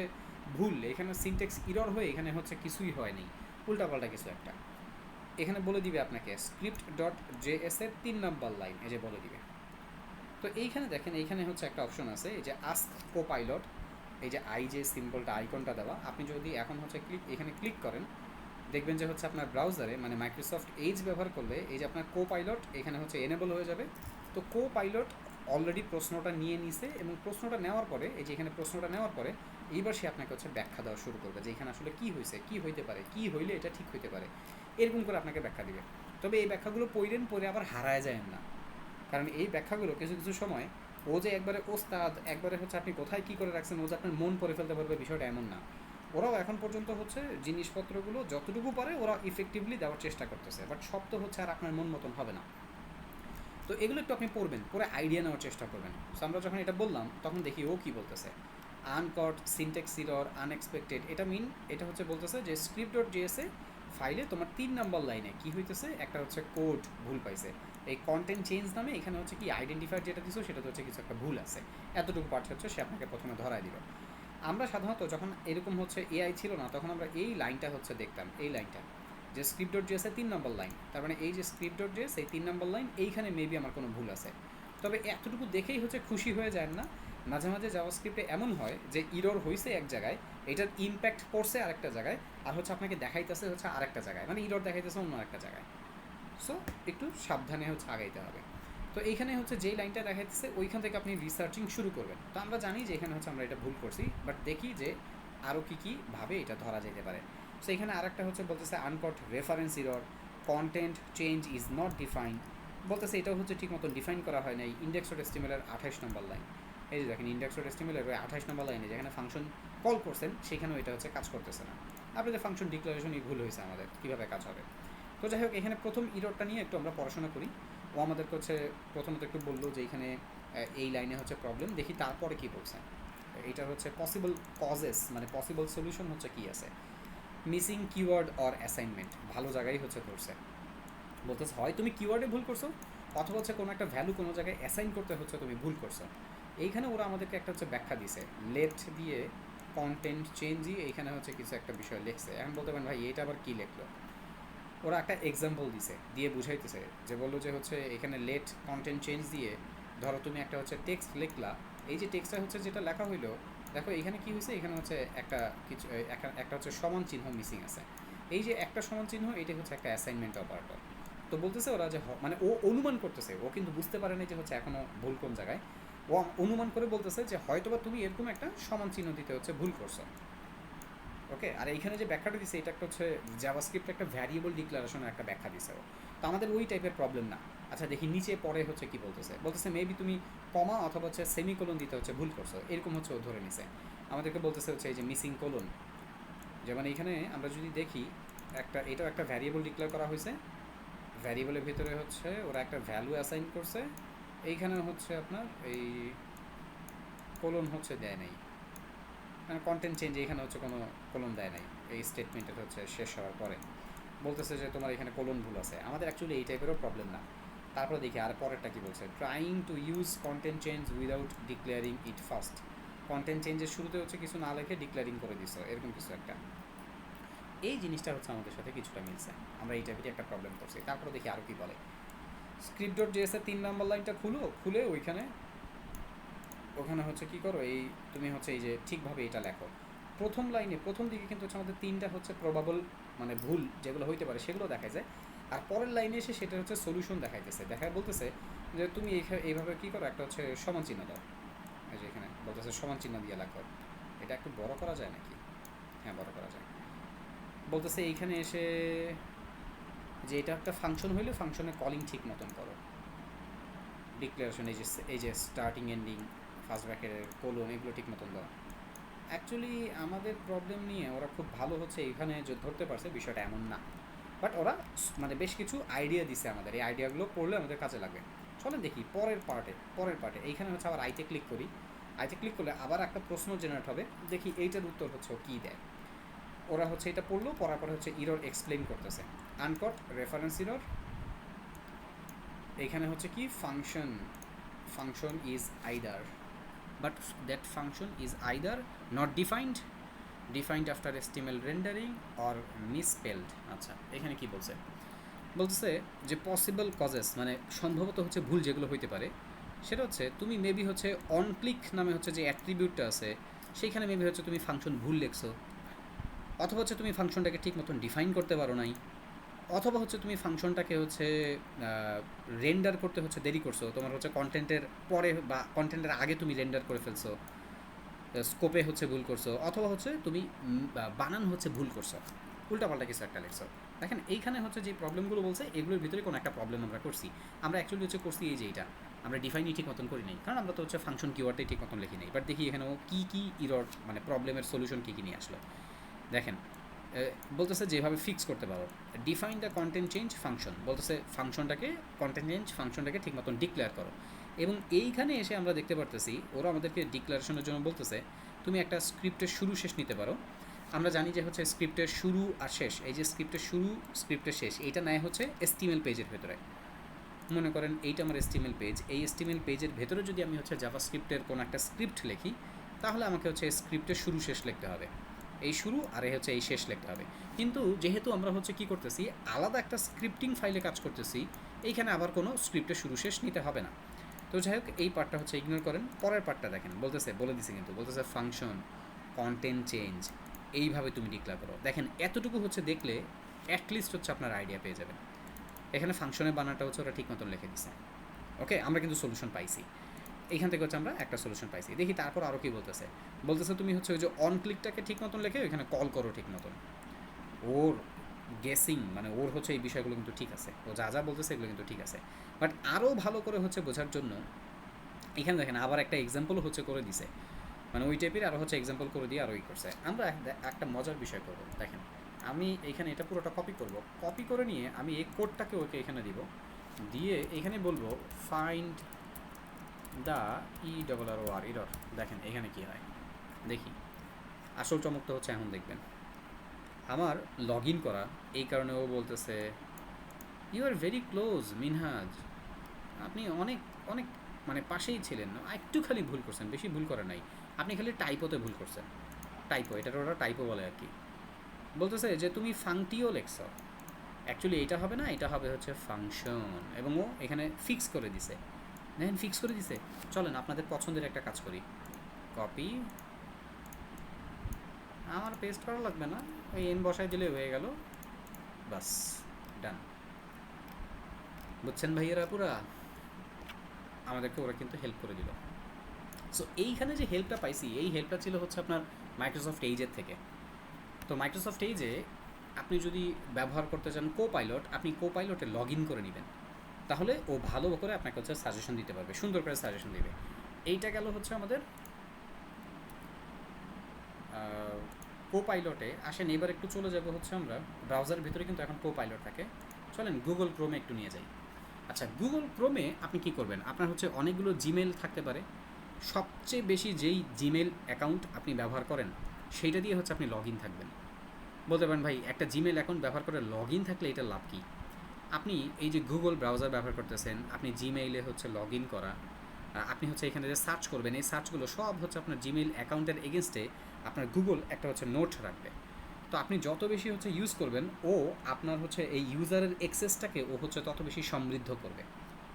ভুল, এখানে সিনটেক্স ইরর হয়ে এখানে হচ্ছে কিছুই হয়নি, উল্টাপাল্টা কিছু একটা। এখানে বলে দিবে আপনাকে স্ক্রিপ্ট ডট জেএস এর 3 নম্বর লাইন, এই যে বলে দিবে। তো এইখানে দেখেন এইখানে হচ্ছে একটা অপশন আছে, এই যে আস্ক কোপাইলট, এই যে আই যে সিম্বলটা আইকনটা দেওয়া, আপনি যদি এখন হচ্ছে এখানে ক্লিক করেন, দেখবেন যে হচ্ছে আপনার ব্রাউজারে মানে মাইক্রোসফট এজ ব্যবহার করলে এই যে আপনার কোপাইলট এখানে হচ্ছে এনেবল হয়ে যাবে। তো কোপাইলট অলরেডি প্রশ্নটা নিয়ে নিছে, এবং প্রশ্নটা নেওয়ার পরে এই যে এখানে প্রশ্নটা নেওয়ার পরে এইবার সে আপনাকে হচ্ছে ব্যাখ্যা দেওয়া শুরু করবে যে এখানে আসলে কী হয়েছে, কী হইতে পারে, কী হইলে এটা ঠিক হইতে পারে, এরকম করে আপনাকে ব্যাখ্যা দিবে। তবে এই ব্যাখ্যাগুলো পড়ে আবার হারায় যায় না, কারণ এই ব্যাখ্যাগুলো কিছু কিছু সময় ও যে একবারে ওস্তাদ, একবারে হচ্ছে আপনি কোথায় কী করে রাখছেন ও যে আপনার মন পড়ে ফেলতে পারবে, বিষয়টা এমন না। ওরাও এখন পর্যন্ত হচ্ছে জিনিসপত্রগুলো যতটুকু পারে ওরা ইফেক্টিভলি দেওয়ার চেষ্টা করতেছে, বাট সব তো হচ্ছে আর আপনার মন মতন হবে না। তো এগুলো একটু আপনি পড়বেন, পরে আইডিয়া নেওয়ার চেষ্টা করবেন। সো আমরা যখন এটা বললাম তখন দেখি ও কী বলতেছে। আনকট সিনটেক্স ইরর আনএক্সপেক্টেড, এটা হচ্ছে বলতেছে যে স্ক্রিপ্ট ডট জেএসএ ফাইলে তোমার 3 নম্বর লাইনে কী হইতেছে, একটা হচ্ছে কোড ভুল পাইছে, এই কন্টেন্ট চেঞ্জ নামে এখানে হচ্ছে কি আইডেন্টিফায়ার যেটা দিছো সেটাতে হচ্ছে কিছু একটা ভুল আছে, এতটুকু পার্ট হচ্ছে সে আপনাকে প্রথমে ধরায় দিল। আমরা সাধারণত যখন এরকম হচ্ছে এআই ছিল না তখন আমরা এই লাইনটা হচ্ছে দেখতাম, এই লাইনটা যে স্ক্রিপ্ট ডট জেএসএ 3 নম্বর লাইন, তার মানে এই যে স্ক্রিপ্ট ডট জেএস এই 3 নম্বর লাইন, এইখানে মেবি আমার কোনো ভুল আছে। তবে এতটুকু দেখেই হচ্ছে খুশি হয়ে যায় না, মাঝে মাঝে জাভাস্ক্রিপ্টে এমন হয় যে ইরর হয়েছে এক জায়গায়, এটার ইম্প্যাক্ট পড়ছে আরেকটা জায়গায়, আর হচ্ছে আপনাকে দেখাইতেছে হচ্ছে আরেকটা জায়গায়, মানে ইরর দেখাইতেছে অন্য আরেকটা জায়গায়। সো একটু সাবধানে হচ্ছে আগাইতে হবে। তো এইখানে হচ্ছে যেই লাইনটা দেখাইতেছে ওইখান থেকে আপনি রিসার্চিং শুরু করবেন। তো আমরা জানি যে এখানে হচ্ছে আমরা এটা ভুল করছি, বাট দেখি যে আরও কী কী ভাবে এটা ধরা যেতে পারে। সো এখানে আরেকটা হচ্ছে বলতেছে আনকট reference error, content change is not define, বলতেছে এটাও হচ্ছে ঠিক মতো ডিফাইন করা হয় নাই। ইন্ডেক্স ডট এস্টিমেলের 28 নম্বর লাইন, এই যে দেখেন ইন্ডেক্স ডট এস্টিমেলের ওই 28 নম্বর লাইনে যেখানে ফাংশন কল করছেন সেখানেও এটা হচ্ছে কাজ করতেছে না। আপনাদের ফাংশন ডিক্লারেশনই ভুল হয়েছে, আমাদের কীভাবে কাজ হবে। তো যাই হোক এখানে প্রথম ইররটা নিয়ে একটু আমরা পড়াশোনা করি। ও আমাদেরকে হচ্ছে প্রথমত একটু বললো যে এখানে এই লাইনে হচ্ছে প্রবলেম, দেখি তারপরে কী বলছে। এটা হচ্ছে পসিবল কজেস, মানে পসিবল সলিউশন হচ্ছে কী আছে। মিসিং কিওয়ার্ড অর অ্যাসাইনমেন্ট, ভালো জায়গায় হচ্ছে ধরছে, বলতেছে হয় তুমি কিওয়ার্ডে ভুল করছো অথবা হচ্ছে কোনো একটা ভ্যালু কোনো জায়গায় অ্যাসাইন করতে হচ্ছে তুমি ভুল করছো। এইখানে ওরা আমাদেরকে একটা হচ্ছে ব্যাখ্যা দিছে, লেট দিয়ে কন্টেন্ট চেঞ্জই এইখানে হচ্ছে কিছু একটা বিষয় লিখছে। এখন বলতে পারেন ভাই এটা আবার কী লিখলো, ওরা একটা এক্সাম্পল দিয়ে বুঝাইতেছে, যে বললো যে হচ্ছে এখানে লেট কন্টেন্ট চেঞ্জ দিয়ে ধরো তুমি একটা হচ্ছে টেক্সট লিখলা, এই যে টেক্সটটা হচ্ছে যেটা লেখা হইলো, দেখো এখানে কি হয়েছে, এখানে হচ্ছে একটা কিছু একটা হচ্ছে সমান চিহ্ন মিসিং আছে, এই যে একটা সমান চিহ্ন এটা হচ্ছে একটা অ্যাসাইনমেন্ট অপারেটর। তো বলতেছে ওরা যে মানে ও অনুমান করতেছে, ও কিন্তু বুঝতে পারে না যে হচ্ছে এখনও ভুল কোন জায়গায়, ও অনুমান করে বলতেছে যে হয়তোবা তুমি এরকম একটা সমান চিহ্ন দিতে হচ্ছে ভুল করছো। ওকে, আর এইখানে যে ব্যাখ্যাটা দিছে এটা একটা হচ্ছে জাভাস্ক্রিপ্ট একটা ভ্যারিয়েবল ডিক্লারেশনের একটা ব্যাখ্যা দিছে ও, তো আমাদের ওই টাইপের প্রবলেম না। আচ্ছা দেখি নিচে পরে হচ্ছে কি বলতেছে মেবি তুমি কমা অথবা হচ্ছে সেমিকোলন দিতে হচ্ছে ভুল করছো, এরকম হচ্ছে ও ধরে নিছে। আমাদেরকে বলতেছে হচ্ছে এই যে মিসিং কোলন, যেমন এইখানে আমরা যদি দেখি এটাও একটা ভ্যারিয়েবল ডিক্লেয়ার করা হয়েছে, ভ্যারিয়েবলের ভিতরে হচ্ছে ওরা একটা ভ্যালু অ্যাসাইন করছে, এইখানে হচ্ছে আপনার এই কোলন হচ্ছে দেয় নাই, মানে কন্টেন্ট চেঞ্জ এখানে হচ্ছে কোনো কোলন দেয় নাই, এই স্টেটমেন্টের হচ্ছে শেষ হওয়ার পরে বলতেছে যে তোমার এখানে কোলন ভুল আছে। আমাদের অ্যাকচুয়ালি এই টাইপেরও প্রবলেম না। তারপরে দেখি আর পরেরটা কী বলছে, trying to use content change without declaring it first, content চেঞ্জের শুরুতে হচ্ছে কিছু না লিখে ডিক্লেয়ারিং করে দিছো, এরকম কিছু একটা। এই জিনিসটা হচ্ছে আমাদের সাথে কিছুটা মিলছে, আমরা এই টাইপেরই একটা প্রবলেম করছি। তারপরে দেখি আরও কী বলে। স্ক্রিপ্ট ডট জেএসের 3 নম্বর লাইনটা খুলে ওখানে হচ্ছে কী করো, এই তুমি হচ্ছে এই যে ঠিকভাবে এটা লেখো। প্রথম লাইনে প্রথম দিকে কিন্তু হচ্ছে আমাদের 3টা হচ্ছে প্রবাবল মানে ভুল যেগুলো হইতে পারে সেগুলো দেখা যায়, আর পরের লাইনে এসে সেটা হচ্ছে সলিউশন দেখায় বলতেছে যে তুমি এইভাবে কী করো, একটা হচ্ছে সমান চিহ্ন দাও, এই যে এখানে বলতেছে সমান চিহ্ন দিয়ে লেখো। এটা একটু বড় করা যায় নাকি? হ্যাঁ বড় করা যায়। বলতেছে এইখানে এসে যে এটা একটা ফাংশন হইলে ফাংশনে কলিং ঠিক মতন করো, ডিক্লারেশন এই যে স্টার্টিং এন্ডিং ফার্স্ট ব্র্যাকেটের কোলন এগুলো ঠিক মতন দেওয়া। অ্যাকচুয়ালি আমাদের প্রবলেম নিয়ে ওরা খুব ভালো হচ্ছে এখানে ধরতে পারছে, বিষয়টা এমন না, বাট ওরা মানে বেশ কিছু আইডিয়া দিছে আমাদের, এই আইডিয়াগুলো পড়লে আমাদের কাজে লাগবে। চলেন দেখি পরের পার্টে এইখানে হচ্ছে আবার আইতে ক্লিক করলে আবার একটা প্রশ্ন জেনারেট হবে, দেখি এইটার উত্তর হচ্ছে ও কী দেয়। ওরা হচ্ছে এটা পড়লো, পড়ার পরে হচ্ছে ইরর এক্সপ্লেন করতেছে। আনকট রেফারেন্স ইরর, এখানে হচ্ছে কি function is either, but that function is either not defined after HTML rendering or মিসস্পেলড। আচ্ছা, এখানে কি বলতেছে যে পসিবল কজেস, মানে সম্ভবত হচ্ছে ভুল যেগুলো হইতে পারে, সেটা হচ্ছে তুমি মেবি হচ্ছে অন ক্লিক নামে হচ্ছে যে অ্যাট্রিবিউটটা আছে সেইখানে মেবি হচ্ছে তুমি ফাংশন ভুল লিখছো, অথবা হচ্ছে তুমি ফাংশনটাকে ঠিক মতন ডিফাইন করতে পারো নাই, অথবা হচ্ছে তুমি ফাংশনটাকে হচ্ছে রেন্ডার করতে হচ্ছে দেরি করছো, তোমার হচ্ছে কন্টেন্টের পরে বা কন্টেন্টের আগে তুমি রেন্ডার করে ফেলছো, স্কোপে হচ্ছে ভুল করছো, অথবা হচ্ছে তুমি বানান হচ্ছে ভুল করছো, উল্টাপাল্টা কিছু একটা লিখছো। দেখেন এইখানে হচ্ছে যে প্রবলেমগুলো বলছে এগুলোর ভিতরে কোনো একটা প্রবলেম আমরা করছি। আমরা অ্যাকচুয়ালি হচ্ছে করছি এই যে এইটা আমরা ডিফাইনই ঠিক মতন করি নাই, কারণ আমরা তো হচ্ছে ফাংশন কিওয়ার্ডটাই ঠিক মতন লিখি নাই। বাট দেখি এখানেও কী ইরর, মানে প্রবলেমের সলিউশন কী নিয়ে আসলো। দেখেন বলতেছে যেভাবে ফিক্স করতে পারো, define the content change function, বলতেছে কন্টেন্ট চেঞ্জ ফাংশনটাকে ঠিক মতন ডিক্লেয়ার করো। এবং এইখানে এসে আমরা দেখতে পারতেছি ওরা আমাদেরকে ডিক্লারেশনের জন্য বলতেছে তুমি একটা স্ক্রিপ্টের শুরু শেষ নিতে পারো। আমরা জানি যে হচ্ছে স্ক্রিপ্টের শুরু আর শেষ, এই যে স্ক্রিপ্টের শুরু স্ক্রিপ্টের শেষ এইটা নেয় হচ্ছে HTML পেজের ভেতরে। মনে করেন এইটা আমার HTML পেজ, এই HTML পেজের ভেতরে যদি আমি হচ্ছে জাভাস্ক্রিপ্টের কোনো একটা স্ক্রিপ্ট লিখি, তাহলে আমাকে হচ্ছে স্ক্রিপ্টের শুরু শেষ লিখতে হবে, এই শুরু আর এই হচ্ছে এই শেষ লিখতে হবে। কিন্তু যেহেতু আমরা হচ্ছে কী করতেছি, আলাদা একটা স্ক্রিপ্টিং ফাইলে কাজ করতেছি, এইখানে আবার কোনো স্ক্রিপ্টের শুরু শেষ নিতে হবে না। তো যাই হোক, এই পার্টটা হচ্ছে ইগনোর করেন। পরের পার্টটা দেখেন, বলে দিছে কিন্তু বলতেছে ফাংশন কন্টেন্ট চেঞ্জ এইভাবে তুমি ডিক্লেয়ার করো। দেখেন এতটুকু হচ্ছে দেখলে অ্যাটলিস্ট হচ্ছে আপনার আইডিয়া পেয়ে যাবেন। এখানে ফাংশনের বানানটা হচ্ছে ওরা ঠিক মতন লিখে দিছে। ওকে, আমরা কিন্তু সলিউশন পাইছি, এইখান থেকে হচ্ছে আমরা একটা সলিউশন পাইছি। দেখি তারপর আরও কী বলতেছে তুমি হচ্ছে ওই যে অন ক্লিকটাকে ঠিক মতন লিখে ওইখানে কল করো ঠিক মতন। ওর গেসিং মানে ওর হচ্ছে এই বিষয়গুলো কিন্তু ঠিক আছে, ও যা বলতেছে এগুলো কিন্তু ঠিক আছে। বাট আরও ভালো করে হচ্ছে বোঝার জন্য এখানে দেখেন আবার একটা এক্সাম্পল হচ্ছে করে দিছে, মানে ওই টাইপের আরও হচ্ছে এক্সাম্পল করে দিয়ে আরও ই করছে। আমরা একটা মজার বিষয় করবো, দেখেন আমি এখানে এটা পুরোটা কপি করে নিয়ে আমি এই কোডটাকে ওকে এখানে দিব, দিয়ে এখানে বলবো ফাইন্ড দ্য ERROR ইরর। দেখেন এখানে কী হয় দেখি, আসল চমকটা হচ্ছে এখন দেখবেন। আমার লগ ইন করা, এই কারণে ও বলতেছে you are very close Minhaj, আপনি অনেক অনেক মানে পাশেই ছিলেন, একটু খালি ভুল করছেন, বেশি ভুল করে নাই, আপনি খালি টাইপোতে ভুল করছেন। এটার ওরা টাইপো বলে আর কি। বলতেছে যে তুমি ফাংটিও লেখছ, অ্যাকচুয়ালি এটা হবে না, এটা হবে হচ্ছে ফাংশন, এবং ও এখানে ফিক্স করে দিছে। দেখেন ফিক্স করে দিছে। চলেন আপনাদের পছন্দের একটা কাজ করি, কপি, আমার পেস্ট করা লাগবে না, ওই এন বসায় দিলে হয়ে গেল, বাস ডান। বুঝছেন ভাইয়েরা পুরা, আমাদেরকে ওরা কিন্তু হেল্প করে দিল। সো এইখানে যে হেল্পটা পাইছি, এই হেল্পটা ছিল হচ্ছে আপনার মাইক্রোসফট এজের থেকে। তো মাইক্রোসফট এজে আপনি যদি ব্যবহার করতে চান কোপাইলট, আপনি কোপাইলটে লগ ইন করে নেবেন, তাহলে ও ভালো করে আপনাকে হচ্ছে সাজেশন দিতে পারবে, সুন্দর করে সাজেশন দেবে। এইটা গেল হচ্ছে আমাদের কোপাইলটে। আসেন এবার একটু চলে যাব হচ্ছে আমরা ব্রাউজারের ভিতরে কিন্তু এখন কোপাইলট থাকে, চলেন গুগল ক্রোমে একটু নিয়ে যাই। আচ্ছা, গুগল ক্রোমে আপনি কি করবেন, আপনার হচ্ছে অনেকগুলো জিমেল থাকতে পারে, সবচেয়ে বেশি যেই জিমেল অ্যাকাউন্ট আপনি ব্যবহার করেন সেইটা দিয়ে হচ্ছে আপনি লগ ইন থাকবেন। বলতে পারেন ভাই একটা জিমেল অ্যাকাউন্ট ব্যবহার করে লগ ইন থাকলে এটা লাভ কী? আপনি এই যে গুগল ব্রাউজার ব্যবহার করতেছেন, আপনি জিমেইলে হচ্ছে লগ ইন করা, আপনি হচ্ছে এখানে যে সার্চ করবেন, এই সার্চগুলো সব হচ্ছে আপনার জিমেইল অ্যাকাউন্টের এগেনস্টে আপনার গুগল একটা হচ্ছে নোট রাখবে। তো আপনি যত বেশি হচ্ছে ইউজ করবেন, ও আপনার হচ্ছে এই ইউজারের অ্যাক্সেসটাকে ও হচ্ছে তত বেশি সমৃদ্ধ করবে।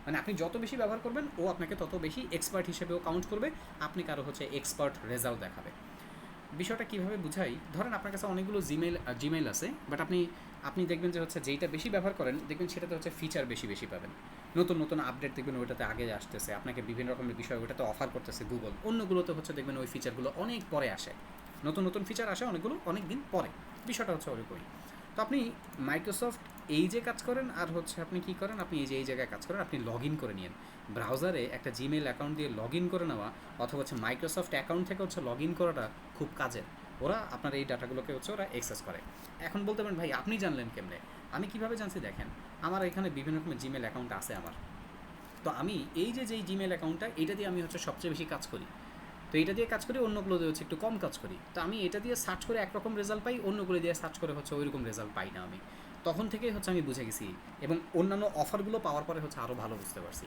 মানে আপনি যত বেশি ব্যবহার করবেন, ও আপনাকে তত বেশি এক্সপার্ট হিসেবেও কাউন্ট করবে, আপনি কারো হচ্ছে এক্সপার্ট রেজাল্ট দেখাবে। বিষয়টা কীভাবে বুঝাই, ধরেন আপনার কাছে অনেকগুলো জিমেইল আছে, বাট আপনি দেখবেন যে হচ্ছে যেইটা বেশি ব্যবহার করেন, দেখবেন সেটাতে হচ্ছে ফিচার বেশি পাবেন, নতুন আপডেট দেখবেন ওইটাতে আগে আসতেছে, আপনাকে বিভিন্ন রকমের বিষয় ওইটাতে অফার করতেছে গুগল। অন্যগুলোতে হচ্ছে দেখবেন ওই ফিচারগুলো অনেক পরে আসে, নতুন ফিচার আসে অনেকগুলো অনেক দিন পরে, বিষয়টা হচ্ছে ওরকমই। তো আপনি মাইক্রোসফট এই যে কাজ করেন, আর হচ্ছে আপনি কী করেন, আপনি এই জায়গায় কাজ করেন, আপনি লগ ইন করে নিন ব্রাউজারে, একটা জিমেইল অ্যাকাউন্ট দিয়ে লগ ইন করে নেওয়া, অথবা হচ্ছে মাইক্রোসফট অ্যাকাউন্ট থেকে হচ্ছে লগ ইন করাটা খুব কাজের। ওরা আপনার এই ডাটাগুলোকে হচ্ছে ওরা অ্যাক্সেস করে। এখন বলতে পারেন ভাই আপনি জানলেন কেমনে? আমি কিভাবে জানছি, দেখেন আমার এখানে বিভিন্ন রকমের জিমেল অ্যাকাউন্ট আছে আমার। তো আমি এই যেই জিমেল অ্যাকাউন্টটা, এটা দিয়ে আমি হচ্ছে সবচেয়ে বেশি কাজ করি। তো এটা দিয়ে কাজ করি, অন্যগুলো দিয়ে হচ্ছে একটু কম কাজ করি। তো আমি এটা দিয়ে সার্চ করে একরকম রেজাল্ট পাই, অন্যগুলো দিয়ে সার্চ করে হচ্ছে ওই রকম রেজাল্ট পাই না আমি। তখন থেকেই হচ্ছে আমি বুঝে গেছি, এবং অন্যান্য অফারগুলো পাওয়ার পরে হচ্ছে আরও ভালো বুঝতে পারছি।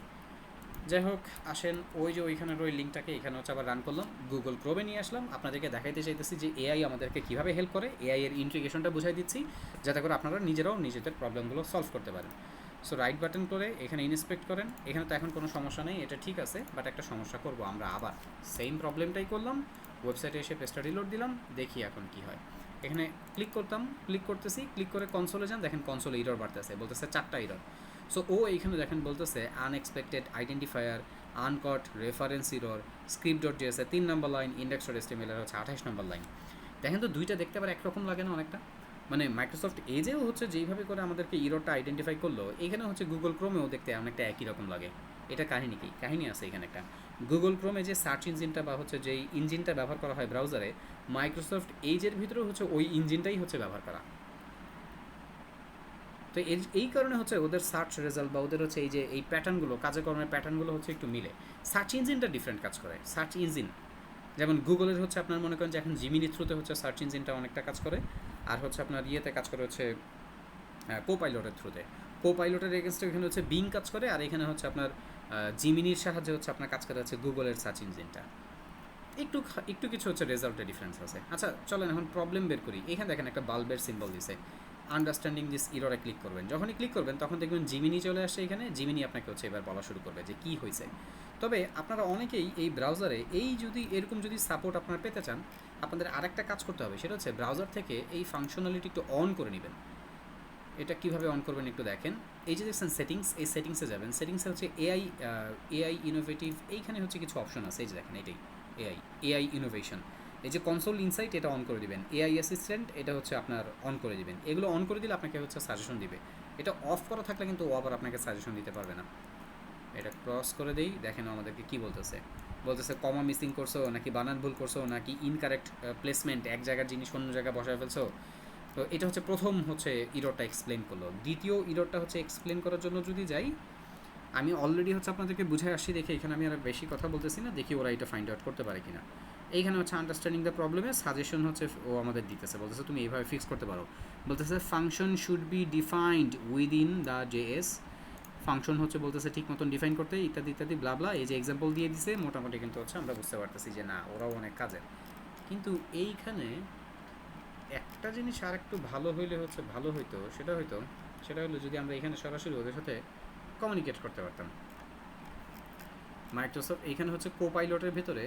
যাই হোক, আসেন ওই যে ওইখানের ওই লিঙ্কটাকে এখানে হচ্ছে আবার রান করলাম, গুগল ক্রোমে নিয়ে আসলাম, আপনাদেরকে দেখাইতে চাইতেছি যে এআই আমাদেরকে কীভাবে হেল্প করে, এআই এর ইন্টিগ্রেশনটা বুঝাই দিচ্ছি, যাতে করে আপনারা নিজেরাও নিজেদের প্রবলেমগুলো সলভ করতে পারেন। সো রাইট বাটন করে এখানে ইন্সপেক্ট করেন। এখানে তো এখন কোনো সমস্যা নেই, এটা ঠিক আছে, বাট একটা সমস্যা করব আমরা আবার। সেম প্রবলেমটাই করলাম, ওয়েবসাইটে এসে পেজটা রিলোড দিলাম, দেখি এখন কি হয়। এখানে ক্লিক করতেছি, ক্লিক করে কনসোলে যান, দেখেন কনসোলে ইরর বাড়তেছে, বলতেছে 4টা ইরর। সো ও এইখানে দেখেন বলতেছে unexpected identifier, আনকট reference error, script dot GS 3 নম্বর লাইন, ইন্ডেক্স ডট এসটিএমএল এর হচ্ছে 28 নম্বর লাইন। দেখেন তো দুইটা দেখতে আবার একরকম লাগে না অনেকটা? মানে মাইক্রোসফট এজেও হচ্ছে যেইভাবে করে আমাদেরকে ইররটা আইডেন্টিফাই করলো, এখানে হচ্ছে গুগল ক্রোমেও দেখতে অনেকটা একই রকম লাগে। এটা কাহিনী কি? কাহিনী আছে এখানে একটা। গুগল ক্রোমে যে সার্চ ইঞ্জিনটা বা হচ্ছে যেই ইঞ্জিনটা ব্যবহার করা হয় ব্রাউজারে, মাইক্রোসফট এজের ভিতরেও হচ্ছে ওই ইঞ্জিনটাই হচ্ছে ব্যবহার করা। তো এই কারণে হচ্ছে ওদের সার্চ রেজাল্ট বা ওদের হচ্ছে এই যে এই প্যাটার্নগুলো, কাজকর্মের প্যাটার্নগুলো হচ্ছে একটু মিলে। সার্চ ইঞ্জিনটা ডিফারেন্ট কাজ করে। সার্চ ইঞ্জিন যেমন গুগলের হচ্ছে আপনার মনে করেন যে এখন জিমিনি থ্রুতে হচ্ছে সার্চ ইঞ্জিনটা অনেকটা কাজ করে, আর হচ্ছে আপনার ইয়েতে কাজ করে হচ্ছে কোপাইলটের থ্রুতে। কোপাইলটের এগেনস্টে এখানে হচ্ছে বিং কাজ করে, আর এখানে হচ্ছে আপনার জিমিনির সাহায্যে হচ্ছে আপনার কাজ করে হচ্ছে গুগলের সার্চ ইঞ্জিনটা। একটু একটু কিছু হচ্ছে রেজাল্টে ডিফারেন্স আছে। আচ্ছা চলেন এখন প্রবলেম বের করি। এখানে দেখেন একটা বাল্বের সিম্বল দিছে, আন্ডারস্ট্যান্ডিং দিস ইররে ক্লিক করবেন। যখনই ক্লিক করবেন তখন দেখবেন জিমিনি চলে আসে এখানে। জিমিনি আপনাকে হচ্ছে এবার বলা শুরু করবে যে কী হয়েছে। তবে আপনারা অনেকেই এই ব্রাউজারে এই যদি এরকম যদি সাপোর্ট আপনারা পেতে চান, আপনাদের আরেকটা কাজ করতে হবে, সেটা হচ্ছে ব্রাউজার থেকে এই ফাংশনালিটি একটু অন করে নেবেন। এটা কীভাবে অন করবেন একটু দেখেন। এই যে দেখছেন সেটিংস, এই সেটিংসে যাবেন। সেটিংসে হচ্ছে এআই ইনোভেটিভ, এইখানে হচ্ছে কিছু অপশন আছে, এই যে দেখেন এটাই এআই ইনোভেশন। এই যে কনসোল ইনসাইট, এটা অন করে দিবেন। এআই অ্যাসিস্ট্যান্ট, এটা হচ্ছে আপনার অন করে দিবেন। এগুলো অন করে দিলে আপনাকে হচ্ছে সাজেশন দিবে। এটা অফ করা থাকলে কিন্তু ও আবার আপনাকে সাজেশন দিতে পারবে না। এটা ক্রস করে দেই, দেখেন আমাদেরকে কী বলতেছে। কমা মিসিং করছো, নাকি বানান ভুল করছো, নাকি ইনকারেক্ট প্লেসমেন্ট, এক জায়গার জিনিস অন্য জায়গায় বসায় ফেলছো। তো এটা হচ্ছে প্রথম হচ্ছে ইররটা এক্সপ্লেন করলো। দ্বিতীয় ইররটা হচ্ছে এক্সপ্লেন করার জন্য যদি যাই, আমি অলরেডি হচ্ছে আপনাদেরকে বুঝাই আসছি, দেখে এখানে আমি আর বেশি কথা বলতেছি না, দেখি ওরা এটা ফাইন্ড আউট করতে পারে কিনা। এইখানে হচ্ছে আন্ডারস্ট্যান্ডিং দ্য প্রবলেমের সাজেশন হচ্ছে ও আমাদের দিতেছে, বলতেছে তুমি এইভাবে ফিক্স করতে পারো। বলতেছে function should be defined within the JS. Function হচ্ছে বলতেছে ঠিক মতন ডিফাইন করতে, ইত্যাদি ইত্যাদি ব্লাবলা। এই যে এক্সাম্পল দিয়ে দিছে, মোটামুটি কিন্তু হচ্ছে আমরা বুঝতে পারতেছি যে না, ওরাও অনেক কাজের। কিন্তু এইখানে একটা জিনিস আর একটু ভালো হইলে হচ্ছে ভালো হইতো, সেটা হলো যদি আমরা এখানে সরাসরি ওদের সাথে কমিউনিকেট করতে পারতাম। মাইক্রোসফট এইখানে হচ্ছে কোপাইলটের ভেতরে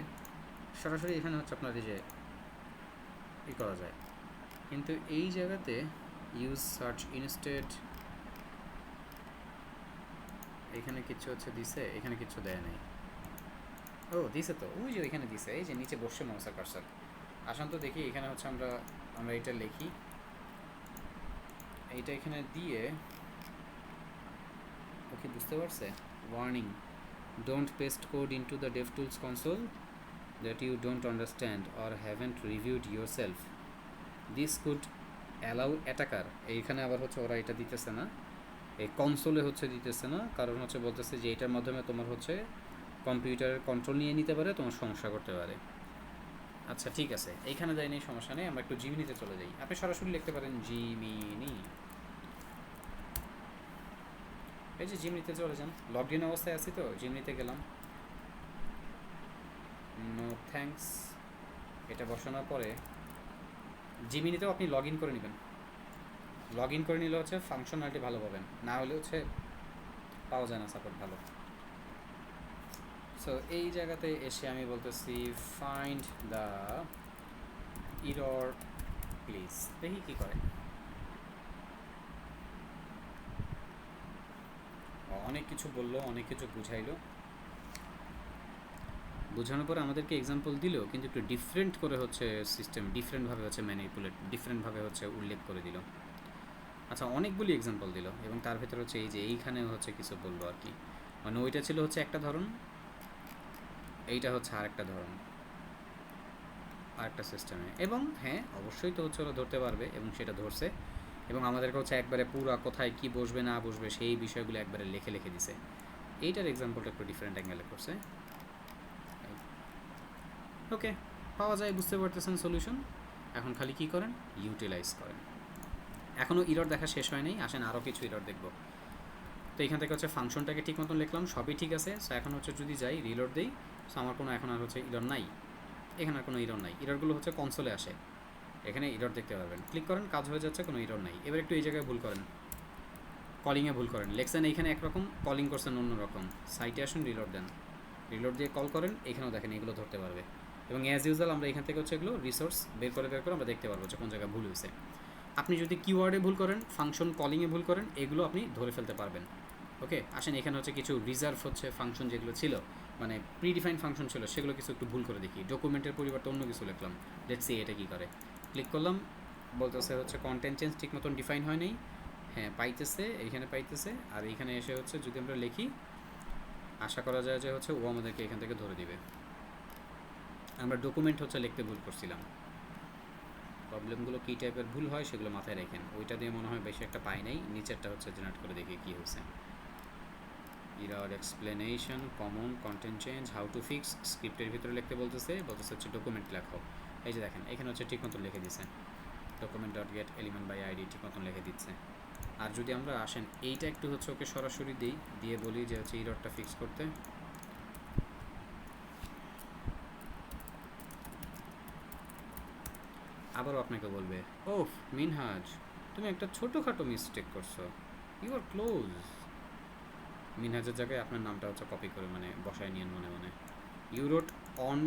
সরাসরি এখানে হচ্ছে আপনার এই যে করা যায়, কিন্তু এই জায়গাতে ইউজ সার্চ ইনস্টেড, এখানে কিছু হচ্ছে দিছে, এখানে কিছু দেয় নাই। ও দিছে তো, ওই যে এখানে দিছে, এই যে নিচে বসে মাউসের কার্সার। আসুন তো দেখি, এখানে হচ্ছে আমরা এটা লিখি, এইটা এখানে দিয়ে ওকে বুঝতে পারছে। Warning, don't paste code into the DevTools console that you don't understand or haven't reviewed yourself. This could allow attacker, এইখানে আবার হচ্ছে ওরা এটা দিতেছে না, এই কনসোলে হচ্ছে দিতেছে না, কারণ হচ্ছে বলতেছে যে এটার মাধ্যমে তোমার হচ্ছে কম্পিউটারের কন্ট্রোল নিয়ে নিতে পারে, তোমার সমস্যা করতে পারে। আচ্ছা ঠিক আছে, এইখানে যাই নেই, সমস্যা নেই, আমরা একটু জিমিনিতে চলে যাই। আপনি সরাসরি লিখতে পারেন জিমিনি, এই যে জিমিনিতে চলে যান। লগড ইন অবস্থায় আছি তো, জিমিনিতে গেলাম, নো থ্যাঙ্কস এটা বসানোর পরে জিমিনিতেও আপনি লগ ইন করে নেবেন। লগ ইন করে নিলে হচ্ছে ফাংশনালিটি ভালো পাবেন, না হলে হচ্ছে পাওয়া যায় না সাপোর্ট ভালো। সো এই জায়গাতে এসে আমি বলতেছি ফাইন্ড দ্য ইরর প্লিজ, দেখি কী করে। অনেক কিছু বললো, অনেক কিছু বুঝাইলো, বোঝানোর পরে আমাদেরকে এক্সাম্পল দিল, কিন্তু একটু ডিফারেন্ট করে হচ্ছে সিস্টেম, ডিফারেন্টভাবে হচ্ছে ম্যানিপুলেট, ডিফারেন্টভাবে হচ্ছে উল্লেখ করে দিল। আচ্ছা অনেকগুলি এক্সাম্পল দিল, এবং তার ভেতরে হচ্ছে এই যে এইখানে হচ্ছে কিছু বললো আর কি, মানে ওইটা ছিল হচ্ছে একটা ধরন, এইটা হচ্ছে আরেকটা ধরন, আরেকটা সিস্টেমে। এবং হ্যাঁ অবশ্যই তো হচ্ছে ওরা ধরতে পারবে, এবং সেটা ধরছে, এবং আমাদেরকে হচ্ছে একবারে পুরা কোথায় কী বসবে না বসবে সেই বিষয়গুলো একবারে লিখে দিছে। এইটার এক্সাম্পলটা একটু ডিফারেন্ট অ্যাঙ্গেলে করছে। ওকে, পাওয়া যায়, বুঝতে পারতেছেন সলিউশন। এখন খালি কি করেন, ইউটিলাইজ করেন। এখনও ইরর দেখা শেষ হয় নাই, আসেন আরও কিছু ইরর দেখব। তো এখান থেকে হচ্ছে ফাংশনটাকে ঠিক মতন লিখলাম, সবই ঠিক আছে। সো এখন হচ্ছে যদি যাই রিলোড দিই, সো আমার কোনো এখন আর হচ্ছে ইরর নাই, এখানে আর কোনো ইরর নাই। ইররগুলো হচ্ছে কনসোলে আসে, এখানে ইরর দেখতে পারবেন। ক্লিক করেন, কাজ হয়ে যাচ্ছে, কোনো ইরর নাই। এবার একটু এই জায়গায় ভুল করেন, কলিংয়ে ভুল করেন, লেখছেন এইখানে একরকম, কলিং করছেন অন্যরকম। সাইটে আসুন, রিলোড দেন, রিলোড দিয়ে কল করেন, এখানেও দেখেন এগুলো ধরতে পারবে। এবং অ্যাজ ইউজুয়াল আমরা এখান থেকে হচ্ছে এগুলো রিসোর্স বের করে আমরা দেখতে পারবো যে কোন জায়গায় ভুল হয়েছে। আপনি যদি কিওয়ার্ডে ভুল করেন, ফাংশন কলিংয়ে ভুল করেন, এগুলো আপনি ধরে ফেলতে পারবেন। ওকে, আসেন এখানে হচ্ছে কিছু রিজার্ভ হচ্ছে ফাংশন যেগুলো ছিল, মানে প্রিডিফাইন ফাংশন ছিল, সেগুলো কিছু একটু ভুল করে দেখি। ডকুমেন্টের পরিবর্তে অন্য কিছু লিখলাম, লেটস সি এটা কী করে। ক্লিক করলাম, বলতেছে হচ্ছে কন্টেন্ট চেঞ্জ ঠিক মতন ডিফাইন হয় নাই। হ্যাঁ পাইতেছে, এইখানে পাইতেছে। আর এইখানে এসে হচ্ছে যদি আমরা লিখি, আশা করা যায় যে হচ্ছে ও আমাদেরকে এখান থেকে ধরে দিবে। আমরা ডকুমেন্ট হচ্ছে লিখতে ভুল করছিলাম। প্রবলেমগুলো কী টাইপের ভুল হয় সেগুলো মাথায় রাখেন, ওইটা দিয়ে মনে হয় বেশি একটা পাই নাই। নিচেরটা হচ্ছে জেনারেট করে দেখি কী হয়েছে। Error explanation, common, content change, how to fix, স্ক্রিপ্টের ভিতরে লিখতে বলতেছে হচ্ছে ডকুমেন্ট লেখো। এই যে দেখেন এখানে হচ্ছে ঠিক মতন লিখে দিচ্ছে, document dot get element by ID ঠিক মতন লিখে দিচ্ছে। আর যদি আমরা আসেন এইটা একটু হচ্ছে ওকে সরাসরি দিই, দিয়ে বলি যে হচ্ছে ইররটা ফিক্স করতে, আবারও আপনাকে বলবে ওফ মিনহাজ তুমি একটা ছোটোখাটো মিস্টেক করছো, ইউ আর ক্লোজ। মিনহাজের জায়গায় আপনার নামটা হচ্ছে কপি করে মানে বসায় নিয়ে মনে মনে, ইউ রোট অন।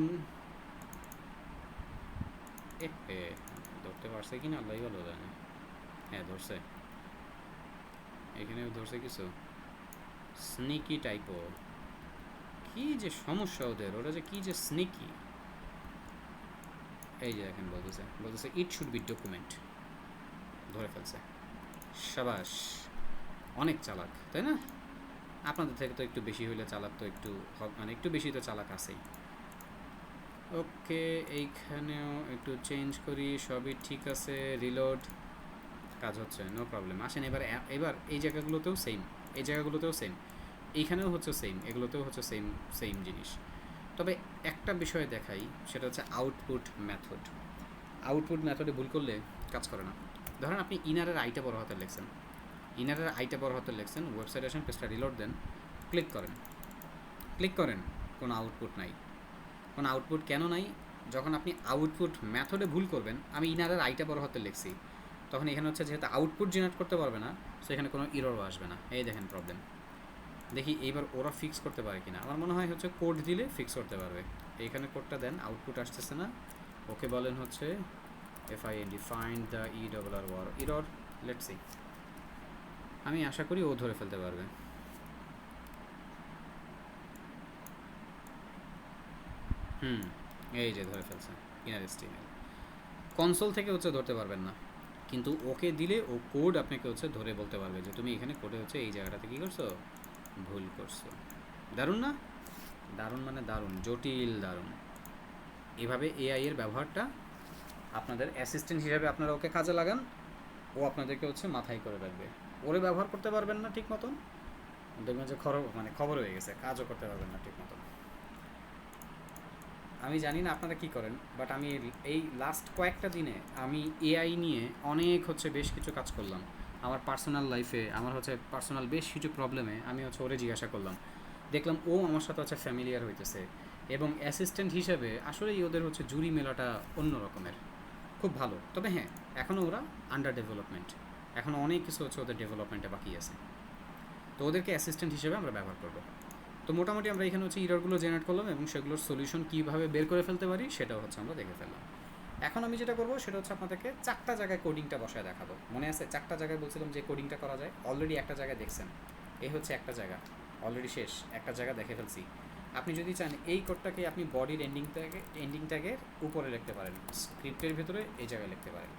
ধরতে পারছে কি না আল্লাহ ভালো জানে। হ্যাঁ ধরছে, এখানেও ধরছে কিছু স্নিকি টাইপও। কি যে সমস্যা ওদের, ওরা যে কি যে স্নিকি। এই যে দেখেন বলতেছে ইট শুড বি ডকুমেন্ট, ধরে ফেলছে। সাবাস, অনেক চালাক তাই না? আপনাদের থেকে তো একটু বেশি হইলে চালাক তো একটু মানে একটু বেশি তো চালাক আছেই। ওকে, এইখানেও একটু চেঞ্জ করি, সবই ঠিক আছে, রিলোড, কাজ হচ্ছে, নো প্রবলেম। আসেন এবার এই জায়গাগুলোতেও সেম, এই জায়গাগুলোতেও সেম, এইখানেও হচ্ছে সেম, এগুলোতেও হচ্ছে সেম সেম জিনিস। তবে একটা বিষয় দেখাই, সেটা হচ্ছে আউটপুট মেথড। আউটপুট মেথডে ভুল করলে কাজ করে না। ধরেন আপনি ইনারের আইটা বড় হাতের লিখছেন, ইনারের আইটা বড় হাতের লিখছেন, ওয়েবসাইটে আসেন, পেজটা রিলোড দেন, ক্লিক করেন, কোনো আউটপুট নাই। কোনো আউটপুট কেন নাই? যখন আপনি আউটপুট মেথডে ভুল করবেন, আমি ইনারের আইটা বড় হাতের লিখছি, তখন এখানে হচ্ছে যেহেতু আউটপুট জেনারেট করতে পারবে না, সেখানে কোনো ইররও আসবে না। এই দেখেন প্রবলেম। দেখি এইবার ওরা ফিক্স করতে পারে কিনা। আমার মনে হয় হচ্ছে কোড দিলে ফিক্স করতে পারবে। এইখানে কোডটা দেন, আউটপুট আসতেছে না। ওকে বলেন হচ্ছে FIND find the ERR error, let's see. আমি আশা করি ও ধরে ফেলতে পারবে। এই যে ধরে ফেলছে, ইনার স্টিমেল। কনসোল থেকে হচ্ছে ধরতে পারবেন না, কিন্তু ওকে দিলে ও কোড আপনাকে হচ্ছে ধরে বলতে পারবে যে তুমি এখানে কোডে হচ্ছে এই জায়গাটাতে কী করছো, ভুল করছো। দারুণ না? দারুণ মানে দারুণ, জটিল দারুণ। এভাবে AI এর ব্যবহারটা আপনাদের অ্যাসিস্ট্যান্ট হিসাবে আপনারা ওকে কাজে লাগান, ও আপনাদেরকে হচ্ছে মাথায় করে রাখবে। ওরে ব্যবহার করতে পারবেন না ঠিক মতন, দেখবেন যে খবর হয়ে গেছে, কাজও করতে পারবেন না ঠিক মতন। আমি জানি না আপনারা কী করেন, বাট আমি এই লাস্ট কয়েকটা দিনে আমি AI নিয়ে অনেক হচ্ছে বেশ কিছু কাজ করলাম। আমার পার্সোনাল লাইফে, আমার হচ্ছে পার্সোনাল বেশ কিছু প্রবলেমে আমি হচ্ছে ওরে জিজ্ঞাসা করলাম, দেখলাম ও আমার সাথে হচ্ছে ফ্যামিলিয়ার হইতেছে, এবং অ্যাসিস্ট্যান্ট হিসাবে আসলেই ওদের হচ্ছে জুরি মেলাটা অন্য রকমের, খুব ভালো। তবে হ্যাঁ, এখনও ওরা আন্ডার ডেভেলপমেন্ট, এখনও অনেক কিছু হচ্ছে ওদের ডেভেলপমেন্টে বাকি আছে। তো ওদেরকে অ্যাসিস্ট্যান্ট হিসেবে আমরা ব্যবহার করব। তো মোটামুটি আমরা এখানে হচ্ছে ইররগুলো জেনারেট করলাম এবং সেগুলোর সলিউশন কীভাবে বের করে ফেলতে পারি সেটাও হচ্ছে আমরা দেখে ফেললাম। এখন আমি যেটা করবো সেটা হচ্ছে আপনাদেরকে 4টা জায়গায় কোডিংটা বসায় দেখাবো। মনে আছে 4টা জায়গায় বলছিলাম যে কোডিংটা করা যায়, অলরেডি একটা জায়গায় দেখছেন, এই হচ্ছে একটা জায়গা অলরেডি শেষ, একটা জায়গা দেখে ফেলছি। আপনি যদি চান এই কোডটাকে আপনি বডির এন্ডিং ট্যাগের উপরে লিখতে পারেন, স্ক্রিপ্টের ভিতরে এই জায়গায় লিখতে পারেন।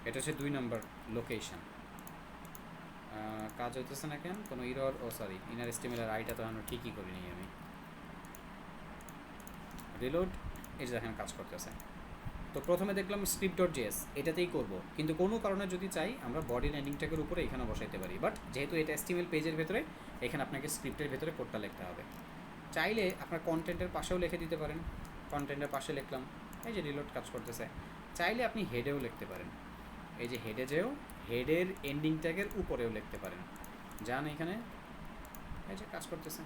এটা হচ্ছে 2 নম্বর লোকেশন। কাজ হইতেছে না কেন, কোনো ইরর, সরি ইনার স্টিমেলের আইটা তো আমরা ঠিকই করিনি আমি। রিলোড, এই যে দেখেন কাজ করতেছে। তো প্রথমে দেখলাম script.js, এটাতেই করব, কিন্তু কোনো কারণে যদি চাই আমরা বডি ল্যান্ডিং ট্যাগের উপরে এখানে বসাইতে পারি, বাট যেহেতু এটা HTML পেজের ভেতরে, এখানে আপনাকে স্ক্রিপ্টের ভেতরে কোডটা লিখতে হবে। চাইলে আপনার কন্টেন্টের পাশেও লিখে দিতে পারেন, কন্টেন্টের পাশে লিখলাম, এই যে রিলোড কাজ করতেছে। চাইলে আপনি হেডেও লিখতে পারেন, এই যে হেডে যেও হেডের এন্ডিং ট্যাগের উপরেও লিখতে পারেন। যান এখানে, এই যে কাজ করতেছে।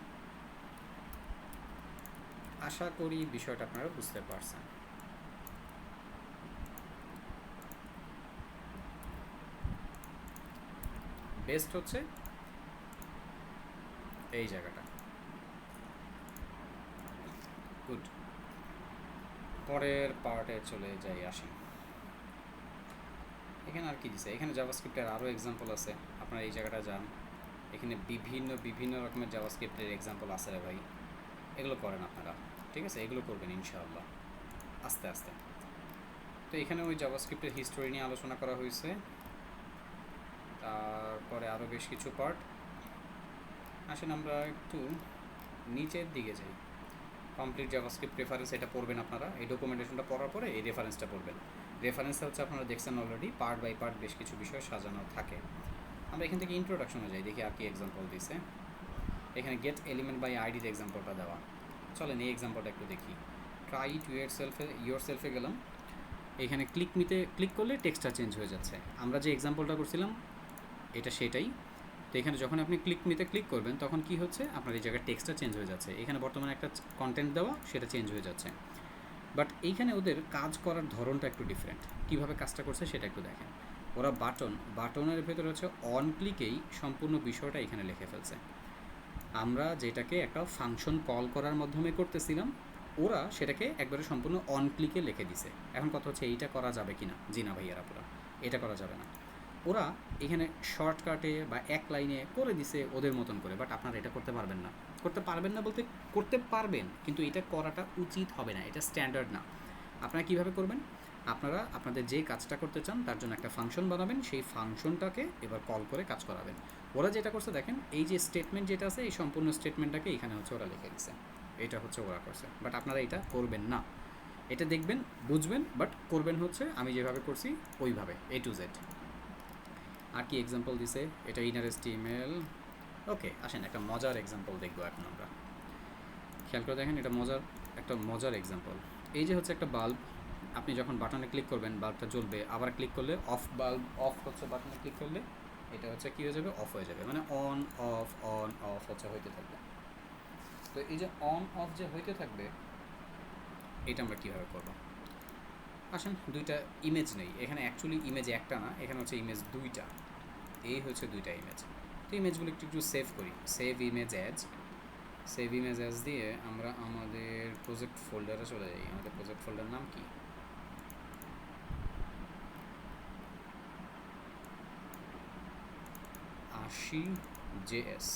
আশা করি বিষয়টা আপনারা বুঝতে পারছেন। বেস্ট হচ্ছে এই জায়গাটা। গুড, পরের পার্টে চলে যাই, আসি। এখানে আর কি দিছে, এখানে জাভাস্ক্রিপ্টের আরও এক্সাম্পল আছে, আপনারা এই জায়গাটা যান, এখানে বিভিন্ন রকমের জাভাস্ক্রিপ্টের এক্সাম্পল আছে রে ভাই, এগুলো করেন আপনারা, ঠিক আছে? এগুলো করবেন ইনশাআল্লাহ আস্তে আস্তে। তো এখানে ওই জাভাস্ক্রিপ্টের হিস্টোরি নিয়ে আলোচনা করা হয়েছে, তারপরে আরও বেশ কিছু পার্ট। আসেন আমরা একটু নিচের দিকে যাই। কমপ্লিট জাভাস্ক্রিপ্ট রেফারেন্স, এটা পড়বেন আপনারা, এই ডকুমেন্টেশনটা পড়ার পরে এই রেফারেন্সটা পড়বেন। রেফারেন্সটা হচ্ছে আপনারা দেখছেন অলরেডি, পার্ট বাই পার্ট বেশ কিছু বিষয় সাজানো থাকে। আমরা এখান থেকে ইন্ট্রোডাকশনে যাই, দেখি আর কি এক্সাম্পল দিছে। এখানে গেট এলিমেন্ট বাই আইডির এক্সাম্পলটা দেওয়া, চলেন এই এক্সাম্পলটা একটু দেখি। ট্রাই টু ইয়োর সেলফে গেলাম, এখানে ক্লিক করলে টেক্সটটা চেঞ্জ হয়ে যাচ্ছে। আমরা যে এক্সাম্পলটা করছিলাম এটা সেটাই। তো এখানে যখন আপনি ক্লিক করবেন তখন কি হচ্ছে, আপনার এই জায়গায় টেক্সটটা চেঞ্জ হয়ে যাচ্ছে। এখানে বর্তমানে একটা কন্টেন্ট দেওয়া, সেটা চেঞ্জ হয়ে যাচ্ছে। বাট এইখানে ওদের কাজ করার ধরনটা একটু ডিফারেন্ট। কীভাবে কাজটা করছে সেটা একটু দেখেন। ওরা বাটনের ভেতরে হচ্ছে অন ক্লিকেই সম্পূর্ণ বিষয়টা এখানে লিখে ফেলছে। আমরা যেটাকে একটা ফাংশন কল করার মাধ্যমে করতেছিলাম, ওরা সেটাকে একবারে সম্পূর্ণ অন ক্লিকে লিখে দিছে। এখন কথা হচ্ছে এইটা করা যাবে কি না? জি না ভাইয়ারা, পুরা এটা করা যাবে না। ওরা এখানে শর্টকাটে বা এক লাইনে করে দিছে ওদের মতন করে, বাট আপনারা এটা করতে পারবেন না। করতে পারবেন না বলতে করতে পারবেন, কিন্তু এটা করাটা উচিত হবে না, এটা স্ট্যান্ডার্ড না। আপনারা কীভাবে করবেন? আপনারা আপনাদের যে কাজটা করতে চান তার জন্য একটা ফাংশন বানাবেন, সেই ফাংশনটাকে এবার কল করে কাজ করাবেন। ওরা যেটা করছে দেখেন, এই যে স্টেটমেন্ট যেটা আছে, এই সম্পূর্ণ স্টেটমেন্টটাকে এখানে হচ্ছে ওরা লিখে দিছে, এটা হচ্ছে ওরা করছে। বাট আপনারা এটা করবেন না, এটা দেখবেন, বুঝবেন, বাট করবেন হচ্ছে আমি যেভাবে করছি ওইভাবে, A to Z। আর কি এক্সাম্পল দিছে, এটা ইনার HTML। ওকে, আসেন একটা মজার এক্সাম্পল দেখবো এখন আমরা। খেয়াল করে দেখেন, এটা একটা মজার এক্সাম্পল। এই যে হচ্ছে একটা বাল্ব, আপনি যখন বাটনে ক্লিক করবেন বাল্বটা জ্বলবে, আবার ক্লিক করলে অফ হচ্ছে, বাটনে ক্লিক করলে এটা হচ্ছে কী হয়ে যাবে, অফ হয়ে যাবে, মানে অন অফ হচ্ছে হইতে থাকবে। তো এই যে অন অফ যে হইতে থাকবে, এটা আমরা কীভাবে করবো? আসেন দুইটা ইমেজ নেই, এখানে অ্যাকচুয়ালি ইমেজ একটা না, এখানে হচ্ছে ইমেজ দুইটা, এই হচ্ছে দুইটা ইমেজ। তো ইমেজগুলো একটু সেভ করি, সেভ ইমেজ অ্যাজ দিয়ে আমরা আমাদের প্রজেক্ট ফোল্ডারে চলে যাই। আমাদের প্রজেক্ট ফোল্ডার নাম কি? JS।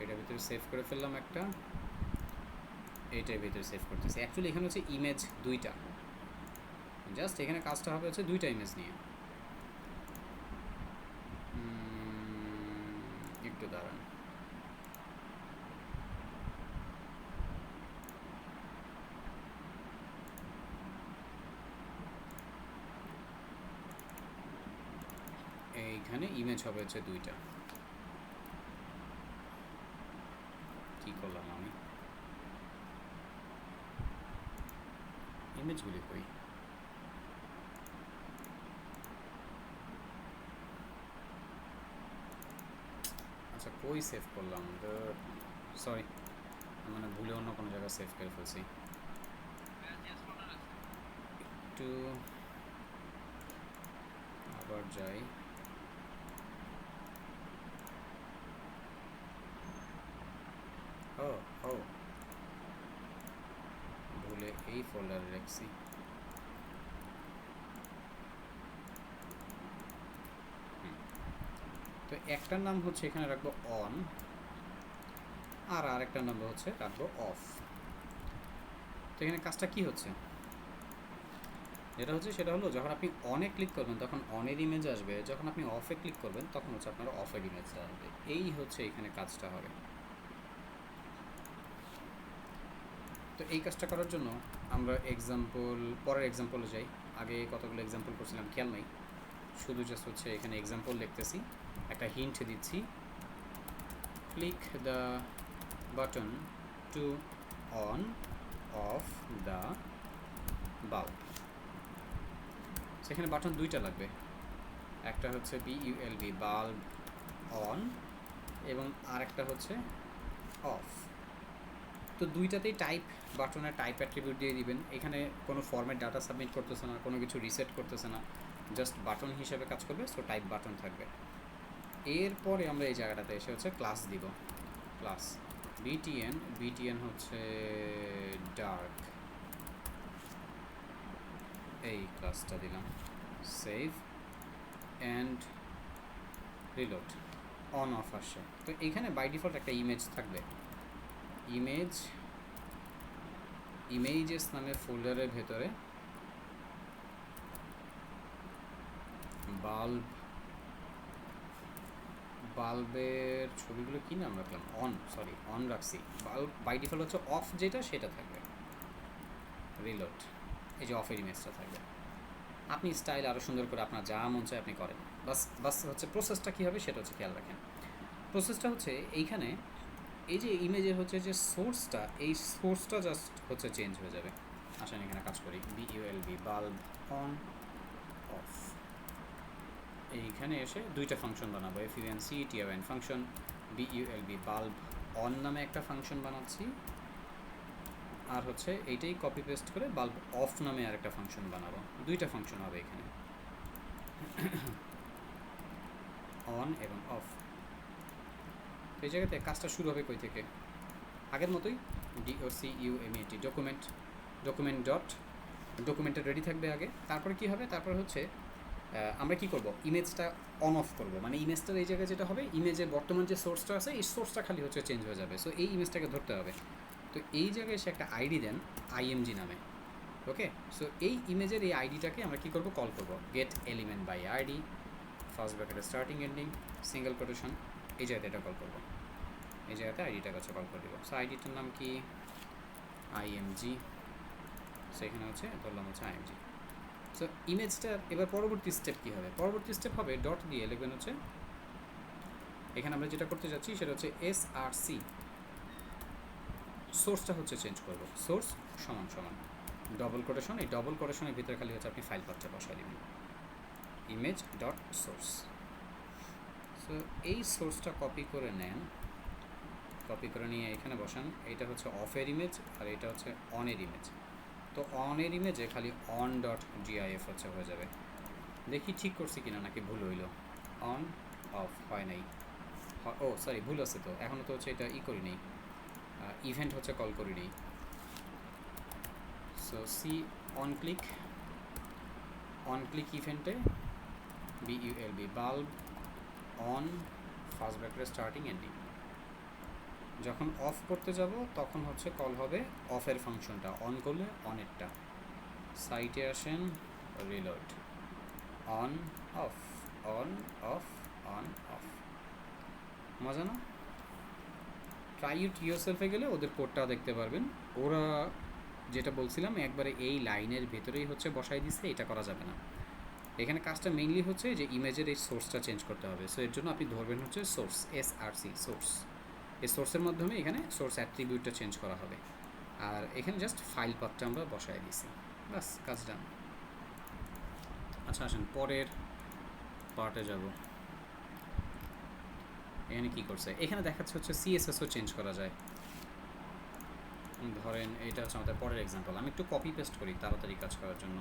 এটার ভিতরে সেভ করে ফেললাম একটা, এইটার ভিতরে সেভ করতেছি। অ্যাকচুয়ালি এখানে হচ্ছে ইমেজ দুইটা, জাস্ট এখানে কাজটা হবে হচ্ছে দুইটা ইমেজ নিয়ে। একটু দাঁড়ান, এইখানে ইমেজ হবে হচ্ছে দুইটা। কি করলাম আমি, ইমেজগুলি কই? আচ্ছা, কই সেভ করলাম? সরি, মানে ভুলে অন্য কোনো জায়গায় সেভ করে ফেলছি। একটু আবার যাই, ভুলে এই ফোল্ডারে রাখছি। তো একটার নাম হচ্ছে এখানে রাখবো অন, আর আরেকটার নাম হচ্ছে রাখবো অফ। তো এখানে কাজটা কি হচ্ছে, যেটা হচ্ছে সেটা হলো, যখন আপনি অনে ক্লিক করবেন তখন অনের ইমেজ আসবে, যখন আপনি অফে ক্লিক করবেন তখন হচ্ছে আপনার অফের ইমেজটা আসবে। এই হচ্ছে এখানে কাজটা হবে। তো এই কাজটা করার জন্য আমরা পরের এক্সাম্পলে যাই। আগে কতগুলো এক্সাম্পল করছিলাম খেয়াল নেই, শুধু জাস্ট হচ্ছে এখানে এক্সাম্পল লিখতেছি, একটা হিন্ট দিচ্ছি। Click the button to on off the bulb. সেখানে বাটন দুইটা লাগবে, একটা হচ্ছে BULB বাল্ব অন এবং আরেকটা হচ্ছে অফ। তো দুইটাতেই টাইপ বাটনের টাইপ অ্যাট্রিবিউট দিয়ে দিবেন। এখানে কোনো ফরম্যাট ডাটা সাবমিট করতেছে না, কোনো কিছু রিসেট করতেছে না, জাস্ট বাটন হিসেবে কাজ করবে। সো টাইপ বাটন থাকবে। এরপরে আমরা এই জায়গাটাতে এসে হচ্ছে ক্লাস দিব, ক্লাস বিটিএন হচ্ছে ডার্ক, এই ক্লাসটা দিলাম, save and reload, on of আসছে। তো এইখানে বাই ডিফল্ট একটা ইমেজ থাকবে, ইমেজেস নামে ফোল্ডারের ভেতরে বাল্বের ছবিগুলো কী নাম রাখলাম, অন রাখছি। বাল্ব বাই ডিফল্ট হচ্ছে অফ, যেটা সেটা থাকবে, রিলোড, এই যে অফের ইমেজটা থাকবে। আপনি স্টাইল আরও সুন্দর করে আপনার যা মন চায় আপনি করেন, বাস হচ্ছে প্রসেসটা কী হবে সেটা হচ্ছে খেয়াল রাখেন। প্রসেসটা হচ্ছে এইখানে এই যে ইমেজের হচ্ছে যে সোর্সটা, এই সোর্সটা জাস্ট হচ্ছে চেঞ্জ হয়ে যাবে। আসেন এখানে কাজ করি, BULB বাল্ব অন অফ। এইখানে এসে দুইটা ফাংশন বানাবো, func function, BULB bulb on নামে একটা ফাংশন বানাচ্ছি, আর হচ্ছে এইটাই কপি পেস্ট করে বাল্ব অফ নামে আর একটা ফাংশন বানাবো। দুইটা ফাংশন হবে এখানে, অন এবং অফ। এই জায়গাতে কাজটা শুরু হবে কই থেকে, আগের মতোই DOCUMENT ডকুমেন্টটা রেডি থাকবে আগে। তারপরে কি হবে, তারপরে হচ্ছে আমরা কি করব, ইমেজটা অন অফ করব। মানে ইমেজটার এই জায়গায় যেটা হবে, ইমেজের বর্তমান যে সোর্সটা আছে এই সোর্সটা খালি হচ্ছে চেঞ্জ হয়ে যাবে। সো এই ইমেজটাকে ধরতে হবে। তো এই জায়গায় সে একটা আইডি দেন IMG নামে, ওকে। সো এই ইমেজের এই আইডিটাকে আমরা কি করব, কল করব, get element by ID, first ব্র্যাকেটে স্টার্টিং এন্ডিং সিঙ্গেল কোটেশন, এই জায়গাতে এটা কল করব, এই জায়গাতে আইডিটার কাছে কল করে দেবো। সো আইডিটার নাম কি, IMG, সেখানে হচ্ছে ধরলাম হচ্ছে IMG। সো ইমেজটার এবার পরবর্তী স্টেপ কী হবে, পরবর্তী স্টেপ হবে ডট দিয়ে লিখবেন হচ্ছে, এখানে আমরা যেটা করতে যাচ্ছি সেটা হচ্ছে SRC, সোর্সটা হচ্ছে চেঞ্জ করব, সোর্স সমান সমান ডবল কোটেশন, এই ডবল কোটেশনের ভিতরে খালি হচ্ছে আপনি ফাইল পাথটা বসাই দেবেন, ইমেজ ডট সোর্স। সো এই সোর্সটা কপি করে নেন, কপি করে নিয়ে এখানে বসান। এইটা হচ্ছে অফের ইমেজ আর এটা হচ্ছে অনের ইমেজ। তো অনের ইমেজে খালি অন ডট GIF হচ্ছে হয়ে যাবে। দেখি ঠিক করছি কিনা নাকি ভুল হইল, অন অফ হয় নাই, ও সরি ভুল আছে, তো এখনও তো হচ্ছে এটা করি নেই, ইভেন্ট হচ্ছে কল করি নেই। সো অন ক্লিক ইভেন্টে BULB বাল্ব অন ফার্স্ট ব্র্যাকেটে স্টার্টিং এন্ডিং। যখন অফ করতে যাব তখন হচ্ছে কল হবে অফের ফাংশনটা, অন করলে অনেরটা। সাইটে আসেন, reload, on of, on of, on of. মজা না? ট্রাই ইট ইয়োরসেলফে গেলে ওদের কোডটা দেখতে পারবেন। ওরা যেটা বলছিলাম একবারে এই লাইনের ভেতরেই হচ্ছে বসাই দিচ্ছে, এটা করা যাবে না। এখানে কাজটা মেইনলি হচ্ছে যে ইমেজের এই সোর্সটা চেঞ্জ করতে হবে। সো এর জন্য আপনি ধরবেন হচ্ছে সোর্স, SRC সোর্স। এই সোর্সের মাধ্যমে এখানে সোর্স অ্যাট্রিবিউটটা চেঞ্জ করা হবে, আর এখানে জাস্ট ফাইল পাথটা আমরা বসাই দিছি, বাস কাজ ডান। আচ্ছা আসেন পরের পার্টে যাব। এখানে কী করছে, এখানে দেখাচ্ছে হচ্ছে CSSও চেঞ্জ করা যায়। ধরেন এইটা হচ্ছে আমাদের পরের এক্সাম্পল, আমি একটু কপি পেস্ট করি তাড়াতাড়ি কাজ করার জন্য।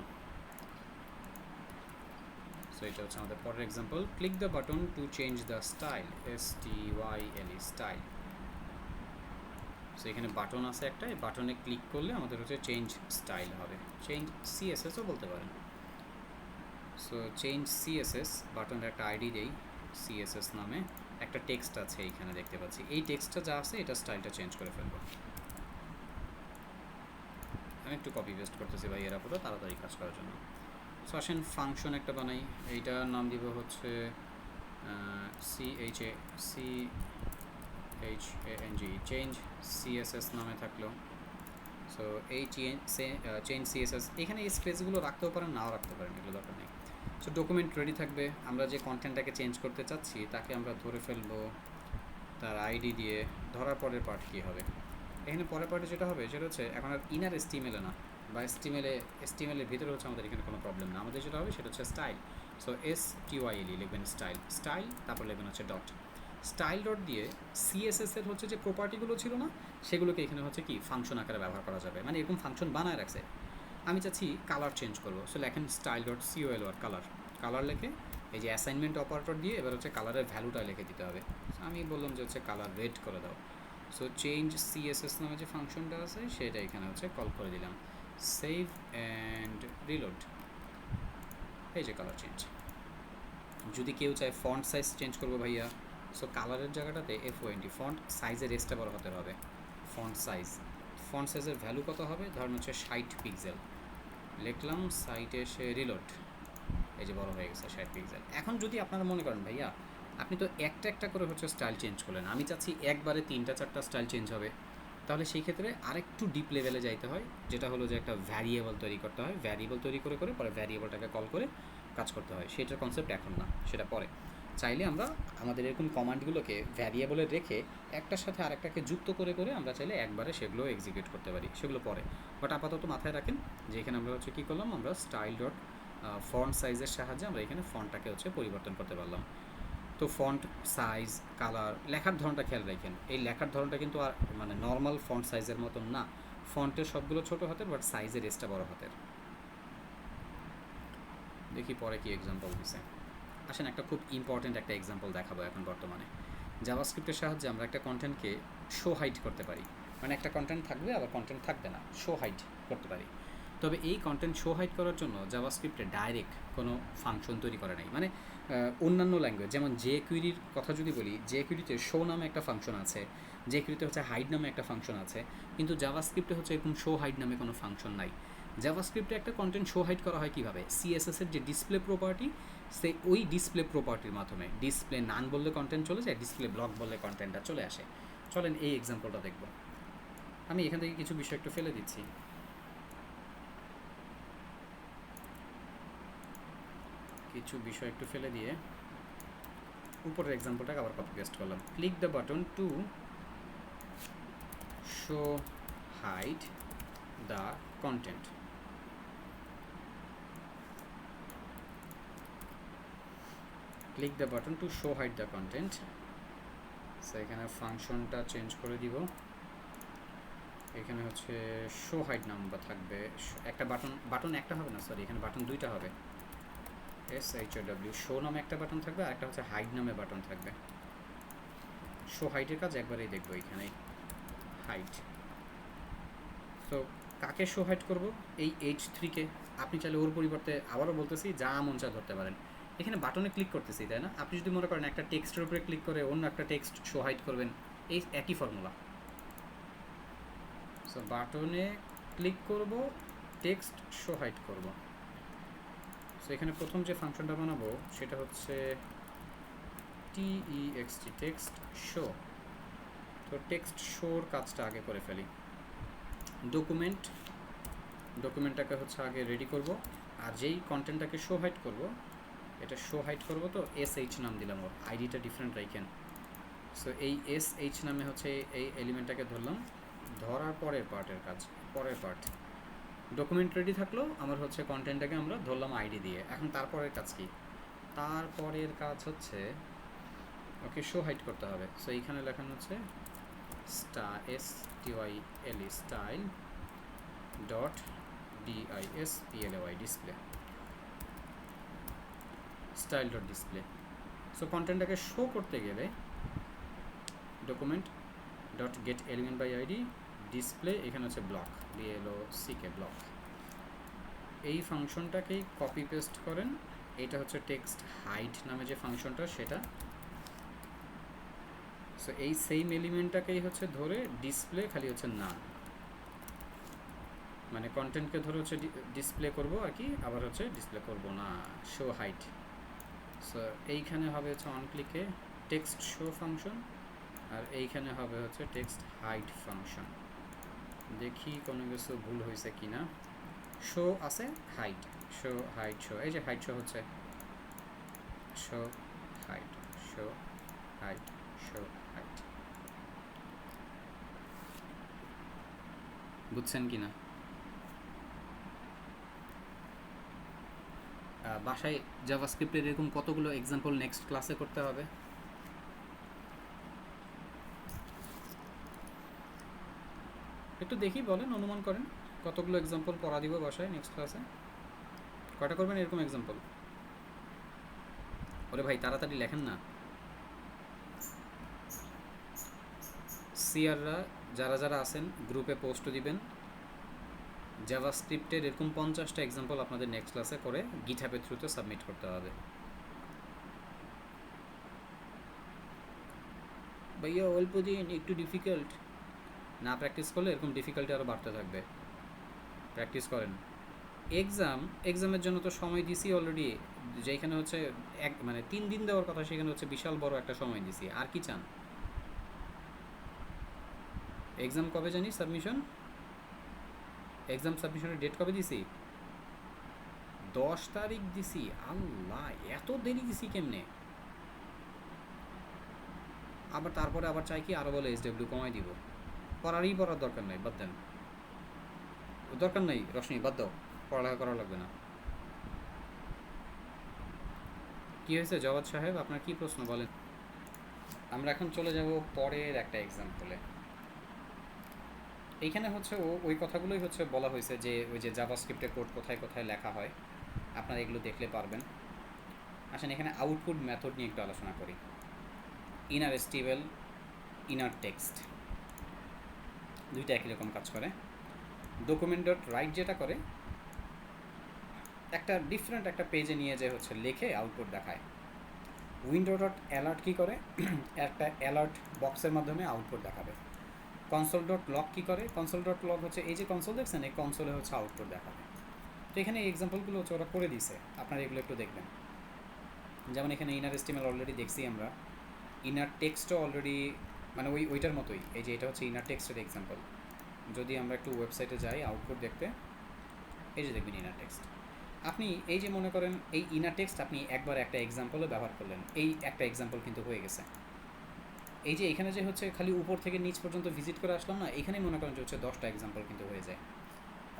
সো এটা হচ্ছে আমাদের পরের example, click the button to change the style, STYLE style. So এখানে বাটন আছে একটা, এই বাটনে ক্লিক করলে আমাদের হচ্ছে চেঞ্জ স্টাইল হবে, চেঞ্জ CSSও বলতে পারেন। সো চেঞ্জ CSS বাটনের একটা আইডি দেই, CSS নামে একটা টেক্সট আছে এইখানে দেখতে পাচ্ছি, এই টেক্সটটা যা আছে এটা স্টাইলটা চেঞ্জ করে ফেলবো। আমি একটু কপি পেস্ট করতেছি ভাই এরা পুরো তাড়াতাড়ি কাজ করার জন্য। সো আসেন ফাংশন একটা বানাই, এইটার নাম দিব হচ্ছে CHANG, চেঞ্জ CSS নামে থাকলো। সো এই চেঞ্জ CSS, এখানে এই স্পেসগুলো রাখতেও পারেন নাও রাখতে পারেন, এগুলো দরকার নেই। সো ডকুমেন্ট রেডি থাকবে, আমরা যে কন্টেন্টটাকে চেঞ্জ করতে চাচ্ছি তাকে আমরা ধরে ফেলবো তার আইডি দিয়ে। ধরার পরের পার্ট কী হবে, এখানে পরের পার্টে যেটা হবে সেটা হচ্ছে এখন আর ইনার এসটিএমএল না, বা এসটিএমএলের ভিতরে হচ্ছে আমাদের এখানে কোনো প্রবলেম না। আমাদের যেটা হবে সেটা হচ্ছে স্টাইল। সো STYLE লিখবেন স্টাইল, তারপর লিখবেন হচ্ছে ডট। স্টাইল ডট দিয়ে CSS এর হচ্ছে যে প্রপার্টিগুলো ছিল না, সেগুলোকে এখানে হচ্ছে কি ফাংশন আকারে ব্যবহার করা যাবে। মানে এরকম ফাংশন বানায় রাখছে। আমি চাচ্ছি কালার চেঞ্জ করবো, সো লেখেন স্টাইল ডট COLOR কালার লেখে এই যে অ্যাসাইনমেন্ট অপারেটর দিয়ে এবার হচ্ছে কালারের ভ্যালুটা লিখে দিতে হবে। আমি বললাম যে হচ্ছে কালার রেড করে দাও। সো চেঞ্জ CSS নামে যে ফাংশনটা আছে সেটা এখানে হচ্ছে কল করে দিলাম। Save and reload. এই যে কালার চেঞ্জ। যদি কেউ চায় ফন্ট সাইজ চেঞ্জ করবো ভাইয়া, সো কালারের জায়গাটাতে FONT, ফন্ট সাইজের রেসটা বড় হতে হবে। ফন্ট সাইজের ভ্যালু কত হবে, ধরুন হচ্ছে 60 পিক্সেল লিখলাম, সাইটে এসে রিলোড, এই যে বড় হয়ে গেছে 60 পিক্সেল। এখন যদি আপনারা মনে করেন ভাইয়া আপনি তো একটা একটা করে হচ্ছে স্টাইল চেঞ্জ করলেন, আমি চাচ্ছি একবারে 3-4টা স্টাইল চেঞ্জ হবে, তাহলে সেই ক্ষেত্রে আরেকটু ডিপ লেভেলে যাইতে হয়, যেটা হলো যে একটা ভ্যারিয়েবল তৈরি করতে হয়। ভ্যারিয়েবল তৈরি করে পরে ভ্যারিয়েবলটাকে কল করে কাজ করতে হয়। সেটার কনসেপ্ট এখন না, সেটা পরে। চাইলে আমরা আমাদের এরকম কমান্ডগুলোকে ভ্যারিয়েবলে রেখে একটার সাথে আরেকটাকে যুক্ত করে আমরা চাইলে একবারে সেগুলো এক্সিকিউট করতে পারি, সেগুলো পরে। বাট আপাতত মাথায় রাখেন যে এখানে আমরা হচ্ছে কী করলাম, আমরা স্টাইল ডট ফন্ট সাইজের সাহায্যে আমরা এখানে ফন্টটাকে হচ্ছে পরিবর্তন করতে পারলাম। তো ফন্ট সাইজ, কালার, লেখার ধরনটা খেয়াল রাখেন। এই লেখার ধরনটা কিন্তু আর মানে নর্মাল ফন্ট সাইজের মতন না। ফন্টের সবগুলো ছোটো হাতের, বাট সাইজের রেসটা বড় হাতের। দেখি পরে কি এক্সাম্পল দিছে। আসেন একটা খুব ইম্পর্ট্যান্ট একটা এক্সাম্পল দেখাবো এখন বর্তমানে। জাভাস্ক্রিপ্টের সাহায্যে আমরা একটা কন্টেন্টকে শো হাইড করতে পারি। মানে একটা কন্টেন্ট থাকবে আবার কন্টেন্ট থাকবে না, শো হাইড করতে পারি। তবে এই কন্টেন্ট শো হাইড করার জন্য জাভাস্ক্রিপ্টে ডাইরেক্ট কোনো ফাংশন তৈরি করে নাই। মানে অন্যান্য ল্যাঙ্গুয়েজ যেমন jQueryর কথা যদি বলি, jQueryতে শো নামে একটা ফাংশন আছে, jQueryতে হচ্ছে হাইড নামে একটা ফাংশন আছে, কিন্তু জাভাস্ক্রিপ্টে হচ্ছে এরকম শো হাইড নামে কোনো ফাংশন নাই। জাভাস্ক্রিপ্টে একটা কন্টেন্ট শো হাইড করা হয় কীভাবে, CSS এর যে ডিসপ্লে প্রপার্টি, সেই ওই ডিসপ্লে প্রপার্টির মাধ্যমে। ডিসপ্লে নান বললে কন্টেন্ট চলে যায়, ডিসপ্লে ব্লক বললে কন্টেন্টটা চলে আসে। চলেন এই এক্সাম্পলটা দেখব। আমি এখান থেকে কিছু বিষয় একটু ফেলে দিচ্ছি। দিয়ে উপরের এক্সাম্পলটাকে আবার কপি পেস্ট করলাম। Click the button to show hide the content. Click the button to show hide the content. So এখানে ফাংশনটা চেঞ্জ করে দিব। এখানে হচ্ছে শো হাইড নাম্বার থাকবে একটা, বাটন একটা হবে না, সরি এখানে বাটন দুইটা হবে। SHOW শো নামে একটা বাটন থাকবে, আর একটা হচ্ছে হাইড নামে বাটন থাকবে। শো হাইডের কাজ একবারেই দেখবো এখানে, হাইড। তো কাকে শো হাইড করবো, এই H3-কে। আপনি চাইলে ওর পরিবর্তে আবারও বলতেছি যা মন চা ধরতে পারেন। এখানে বাটনে ক্লিক করতেছি, তাই না? আপনি যদি মনে করেন একটা টেক্সটের উপরে ক্লিক করে অন্য একটা টেক্সট শো হাইড করবেন, এই একই ফর্মুলা। সো বাটনে ক্লিক করব, টেক্সট শো হাইড করব। সো এখানে প্রথম যে ফাংশনটা বানাবো সেটা হচ্ছে TEXT, টেক্সট শো। তো টেক্সট শোর কাজটা আগে করে ফেলি। ডকুমেন্টটাকে হচ্ছে আগে রেডি করব, আর যেই কন্টেন্টটাকে শো হাইড করব, এটা শো হাইড করব, তো SH নাম দিলাম, ওর আইডিটা ডিফারেন্ট রাখেন। সো এই SH নামে হচ্ছে এই এলিমেন্টটাকে ধরলাম। ধরার পরের পার্ট ডকুমেন্ট রেডি থাকলো আমার, হচ্ছে কন্টেন্টটাকে আমরা ধরলাম আইডি দিয়ে। এখন তারপরের কাজ কি? তারপরের কাজ হচ্ছে ওকে শো হাইড করতে হবে। সো এইখানে লেখানো হচ্ছে STYLE style dot DISPLAY display, style dot display. So কন্টেন্টটাকে শো করতে গেলে document dot get element by ID display, এখানে হচ্ছে ব্লক, BLOCK ব্লক। এই ফাংশনটাকেই কপি পেস্ট করেন। এটা হচ্ছে টেক্সট হাইড নামে যে ফাংশনটা সেটা। সো এই সেম এলিমেন্টটাকেই হচ্ছে ধরে ডিসপ্লে, খালি হচ্ছে না, মানে কন্টেন্টকে ধরে হচ্ছে ডিসপ্লে করব আর কি, আবার হচ্ছে ডিসপ্লে করব না, শো হাইড। সো এইখানে হবে হচ্ছে অন ক্লিকে টেক্সট শো ফাংশন, আর এইখানে হবে হচ্ছে টেক্সট হাইড ফাংশন। দেখি কোনো কিছু ভুল হয়েছে কি না। শো আছে, হাইড, শো হাইড, শো, এই যে হাইড শো হচ্ছে, show hide, show hide, show hide. বুঝছেন কি না? বাসায় জাভাস্ক্রিপ্টের এরকম কতগুলো এক্সাম্পল নেক্সট ক্লাসে করতে হবে? একটু দেখি, বলেন, অনুমান করেন কতগুলো এক্সাম্পল পড়া দিব বাসায় নেক্সট ক্লাসে? কয়টা করবেন এরকম এক্সাম্পল? ওরে ভাই তাড়াতাড়ি লেখেন না। সিআররা যারা যারা আছেন গ্রুপে পোস্ট দিবেন, জাভাস্ক্রিপ্টের এরকম 50টা এক্সাম্পল আপনাদের নেক্সট ক্লাসে করে গিটহাবের থ্রুতে সাবমিট করতে হবে। ভাইয়া অল্প দিন, একটু ডিফিকাল্ট। না প্র্যাকটিস করলে এরকম ডিফিকাল্টি আরও বাড়তে থাকবে। প্র্যাকটিস করেন। এক্সামের জন্য তো সময় দিছি অলরেডি, যেখানে হচ্ছে মানে 3 দিন দেওয়ার কথা, সেখানে হচ্ছে বিশাল বড় একটা সময় দিছি। আর কি চান? এক্সাম কবে জানি সাবমিশন? এক্সাম সাবমিশনের ডেট কবে দিছি? 10 তারিখ দিছি। আল্লাহ, এত দেরি দিছি কেমনে? আবার তারপরে আবার চাই কি আরও বলে SW কমাই দিব। পড়ার দরকার নাই, বাদ দেন। দরকার নাই রশনি, বাদ দাও, পড়ালেখা করা লাগবে না। কি হয়েছে জওয়াদ সাহেব, আপনার কি প্রশ্ন বলেন? আমরা এখন চলে যাব পরের একটা এক্সাম্পলে। এইখানে হচ্ছে ওই কথাগুলোই হচ্ছে বলা হয়েছে যে ওই যে জাভাস্ক্রিপ্টের কোড কোথায় কোথায় লেখা হয়, আপনারা এগুলো দেখলে পারবেন। আসেন এখানে আউটপুট মেথড নিয়ে একটু আলোচনা করি। ইনার এসটিএমএল, ইনার টেক্সট, দুইটা একই রকম কাজ করে। ডকুমেন্ট ডট রাইট যেটা করে, একটা ডিফারেন্ট একটা পেজে নিয়ে যে হচ্ছে লেখে আউটপুট দেখায়। উইন্ডো ডট অ্যালার্ট কী করে, একটা অ্যালার্ট বক্সের মাধ্যমে আউটপুট দেখাবে। কনসোল ডট লগ কী করে, কনসোল ডট লগ হচ্ছে এই যে কনসোল দেখছেন, এই কনসোলে হচ্ছে আউটপুট দেখাবে। তো এখানে এই এক্সাম্পলগুলো হচ্ছে ওরা করে দিছে, আপনারা এগুলো একটু দেখবেন। যেমন এখানে ইনার এসটিএমএল অলরেডি দেখছি আমরা, ইনার টেক্সটও অলরেডি মানে ওইটার মতোই। এই যে এটা হচ্ছে ইনার টেক্সটের এক্সাম্পল। যদি আমরা একটু ওয়েবসাইটে যাই আউটপুট দেখতে, এই যে দেখবেন ইনার টেক্সট। আপনি এই যে মনে করেন এই ইনার টেক্সট আপনি একবার একটা এক্সাম্পলে ব্যবহার করলেন, এই একটা এক্সাম্পল কিন্তু হয়ে গেছে। এই যে এখানে যে হচ্ছে খালি উপর থেকে নিচ পর্যন্ত ভিজিট করে আসলাম না, এখানেই মনে করেন যে হচ্ছে 10টা এক্সাম্পল কিন্তু হয়ে যায়।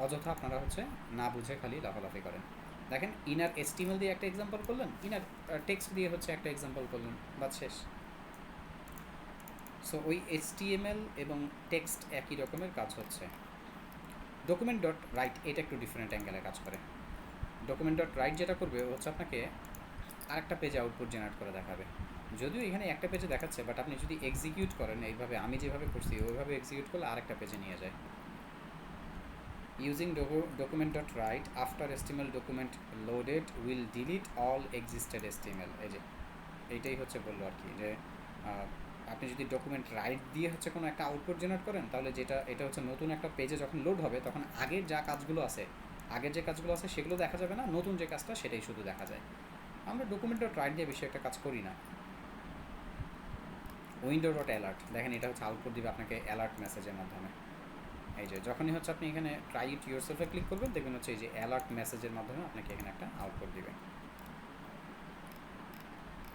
অযথা আপনারা হচ্ছে না বুঝে খালি লাফালাফি করেন। দেখেন ইনার এসটিএমএল দিয়ে একটা এক্সাম্পল করলেন, ইনার টেক্সট দিয়ে হচ্ছে একটা এক্সাম্পল করলেন, বাদ শেষ। সো ওই HTML এবং টেক্সট একই রকমের কাজ হচ্ছে। ডকুমেন্ট ডট রাইট এটা একটু ডিফারেন্ট অ্যাঙ্গেলে কাজ করে। ডকুমেন্ট ডট রাইট যেটা করবে হচ্ছে আপনাকে আরেকটা পেজে আউটপুট জেনারেট করে দেখাবে। যদিও এখানে একটা পেজে দেখাচ্ছে, বাট আপনি যদি এক্সিকিউট করেন এইভাবে, আমি যেভাবে করছি ওইভাবে এক্সিকিউট করলে আরেকটা পেজে নিয়ে যায়। Using document dot write after HTML document loaded will delete all existed HTML। এই যে এইটাই হচ্ছে বললো আর কি, যে আপনি যদি ডকুমেন্ট রাইট দিয়ে হচ্ছে কোনো একটা আউটপুট জেনারেট করেন, তাহলে এটা হচ্ছে নতুন একটা পেজে যখন লোড হবে তখন আগের যে কাজগুলো আছে সেগুলো দেখা যাবে না, নতুন যে কাজটা সেটাই শুধু দেখা যায়। আমরা ডকুমেন্ট ডট রাইট দিয়ে বেশি একটা কাজ করি না। উইন্ডো ডট অ্যালার্ট, দেখেন এটা হচ্ছে আউটপুট দিবে আপনাকে অ্যালার্ট মেসেজের মাধ্যমে। এই যে যখনই হচ্ছে আপনি এখানে ট্রাই ইট ইয়োরসেলফে ক্লিক করবেন, দেখবেন হচ্ছে এই যে অ্যালার্ট মেসেজের মাধ্যমে আপনাকে এখানে একটা আউটপুট দিবে।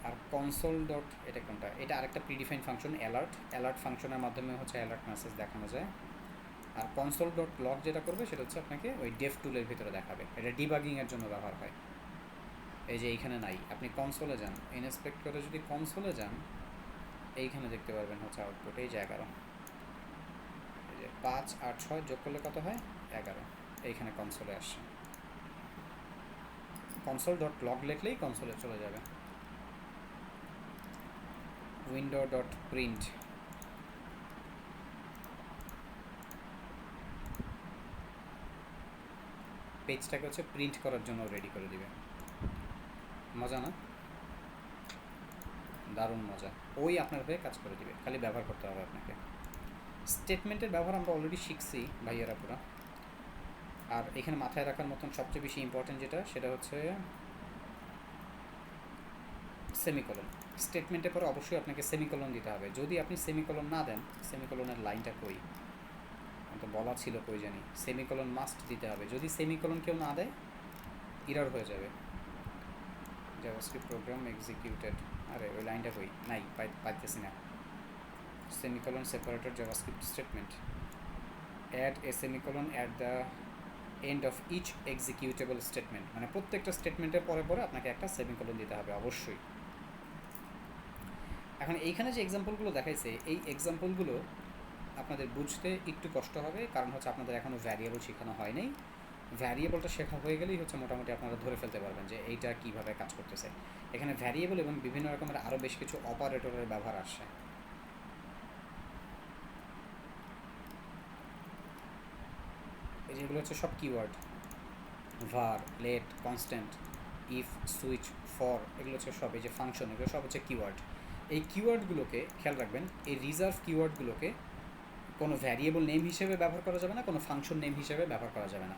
আর কনসোল ডট, এটা কোনটা, এটা আরেকটা প্রিডিফাইন ফাংশন অ্যালার্ট ফাংশনের মাধ্যমে হচ্ছে অ্যালার্ট মেসেজ দেখানো যায়। আর কনসোল ডট লগ যেটা করবে সেটা হচ্ছে আপনাকে ওই ডেভ টুলের ভিতরে দেখাবে, এটা ডিবাগিংয়ের জন্য ব্যবহার হয়। এই যে এইখানে নাই, আপনি কনসোলে যান, ইনস্পেক্ট করে যদি কনসোলে যান, এইখানে দেখতে পারবেন হচ্ছে আউটপুট এই যে 11, এই যে 5 আর 6 যোগ করলে কত হয়, 11, এইখানে কনসোলে আসছে। কনসোল ডট লগ লিখলেই কনসোলে চলে যাবে। উইন্ডো ডট প্রিন্ট, পেজটাকে হচ্ছে প্রিন্ট করার জন্য রেডি করে দিবে। মজা না? দারুণ মজা। ওই আপনার হয়ে কাজ করে দিবে, খালি ব্যবহার করতে হবে আপনাকে। স্টেটমেন্টের ব্যবহার আমরা অলরেডি শিখছি ভাইয়ারা পুরা। আর এখানে মাথায় রাখার মতন সবচেয়ে বেশি ইম্পর্টেন্ট যেটা, সেটা হচ্ছে সেমিকলন। স্টেটমেন্টের পরে অবশ্যই আপনাকে সেমিকলন দিতে হবে। যদি আপনি সেমিকলন না দেন, সেমিকলনের লাইনটা কই, তো বলা ছিল কই জানি, সেমিকলন মাস্ট দিতে হবে। যদি সেমিকলন কেউ না দেয় এরর হয়ে যাবে। জাভাস্ক্রিপ্ট প্রোগ্রাম এক্সিকিউটেড, আরে ওই লাইনটা কই, নাই, পাইতেছি না। Semicolon separated JavaScript statement, add a semicolon at the end of each executable statement, মানে প্রত্যেকটা স্টেটমেন্টের পরে পরে আপনাকে একটা সেমিকোলন দিতে হবে অবশ্যই। এখন এইখানে যে এক্সাম্পলগুলো দেখাইছে এই এক্সাম্পলগুলো আপনাদের বুঝতে একটু কষ্ট হবে, কারণ হচ্ছে আপনাদের এখনও ভ্যারিয়েবল শেখানো হয় নাই। ভ্যারিয়েবলটা শেখা হয়ে গেলেই হচ্ছে মোটামুটি আপনারা ধরে ফেলতে পারবেন যে এইটা কীভাবে কাজ করতেছে। এখানে ভ্যারিয়েবল এবং বিভিন্ন রকমের আরও বেশ কিছু অপারেটরের ব্যবহার আসছে। এই যেগুলো হচ্ছে সব keyword, var, let, constant, if, switch, for, এগুলো হচ্ছে সব, এই যে ফাংশন, এগুলো সব হচ্ছে কিওয়ার্ড। এই কিওয়ার্ডগুলোকে খেয়াল রাখবেন, এই রিজার্ভ কিওয়ার্ডগুলোকে কোনো ভ্যারিয়েবল নেম হিসেবে ব্যবহার করা যাবে না, কোনো ফাংশন নেম হিসেবে ব্যবহার করা যাবে না।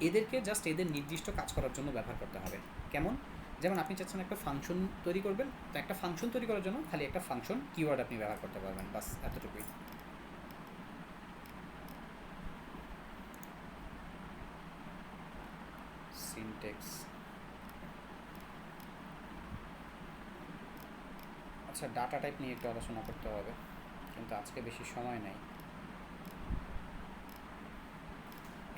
এদেরকে জাস্ট এদের নির্দিষ্ট কাজ করার জন্য ব্যবহার করতে হবে। কেমন? যেমন আপনি চাচ্ছেন একটা ফাংশন তৈরি করবেন, তো একটা ফাংশন তৈরি করার জন্য খালি একটা ফাংশন কিওয়ার্ড আপনি ব্যবহার করতে পারবেন, বাস এতটুকুই। সিনটেক্স। আচ্ছা, ডাটা টাইপ নিয়ে একটু আলোচনা করতে হবে, কিন্তু আজকে বেশি সময় নেই।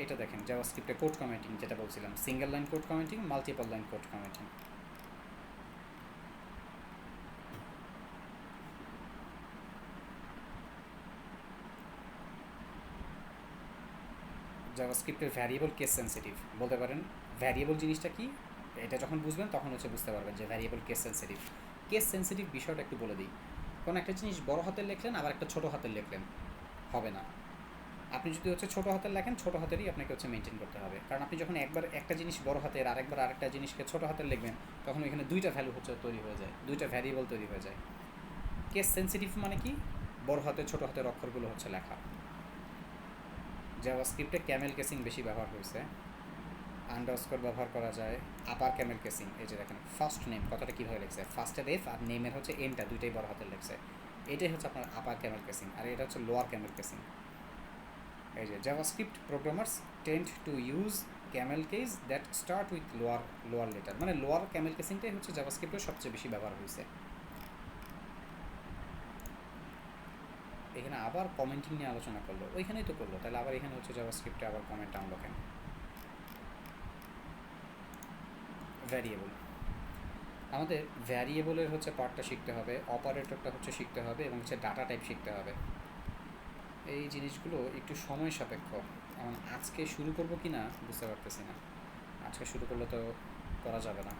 এটা দেখেন জাভাস্ক্রিপ্টে কোড কমেন্টিং, যেটা বলছিলাম, single line code commenting, multiple line code commenting. জাভাস্ক্রিপ্টের ভ্যারিয়েবল কেস সেন্সিটিভ বলতে পারেন। ভ্যারিয়েবল জিনিসটা কি, এটা যখন বুঝবেন তখন হচ্ছে বুঝতে পারবেন যে variable case sensitive. Case sensitive বিষয়টা একটু বলে দিই। কোনো একটা জিনিস বড় হাতের লিখলেন, আবার একটা ছোটো হাতের লিখলেন, হবে না। আপনি যদি হচ্ছে ছোটো হাতের লেখেন, ছোটো হাতেরই আপনাকে হচ্ছে মেনটেন করতে হবে, কারণ আপনি যখন একবার একটা জিনিস বড় হাতের আরেকবার আরেকটা জিনিসকে ছোটো হাতের লিখবেন, তখন এখানে দুইটা ভ্যালু হচ্ছে তৈরি হয়ে যায়, দুইটা ভ্যারিয়েবল তৈরি হয়ে যায়। কেস সেন্সিটিভ মানে কি, বড় হাতের ছোটো হাতের অক্ষরগুলো হচ্ছে লেখা। জাভাস্ক্রিপ্টে ক্যামেল কেসিং বেশি ব্যবহার হয়েছে, আন্ডারস্কোর ব্যবহার করা যায়, আপার ক্যামেল কেসিং। এই যে দেখেন ফার্স্ট নেম কথাটা কীভাবে লিখছে, ফার্স্টের এফ আর নেমের হচ্ছে এনটা দুইটাই বড় হাতের লিখছে, এটাই হচ্ছে আপনার আপার ক্যামেল কেসিং, আর এটা হচ্ছে লোয়ার ক্যামেল কেসিং। এই যে JavaScript programmers tend to use Camel case that start with lower letter, মানে লোয়ার ক্যামেল কেসিংটাই হচ্ছে জাভাস্ক্রিপ্টের সবচেয়ে বেশি ব্যবহার হয়েছে। এখানে আবার কমেন্টিং নিয়ে আলোচনা করলো, ওইখানেই তো করলো, তাহলে আবার এখানে হচ্ছে জাভাস্ক্রিপ্টে আবার কমেন্ট আনলো কেন? ভ্যারিয়েবল, আমাদের ভ্যারিয়েবলের হচ্ছে পার্টটা শিখতে হবে, অপারেটরটা হচ্ছে শিখতে হবে, এবং হচ্ছে ডাটা টাইপ শিখতে হবে। এই জিনিসগুলো একটু সময় সাপেক্ষ। এখন আজকে শুরু করবো কি না বুঝতে পারতেছি না, আজকে শুরু করলে তো করা যাবে না।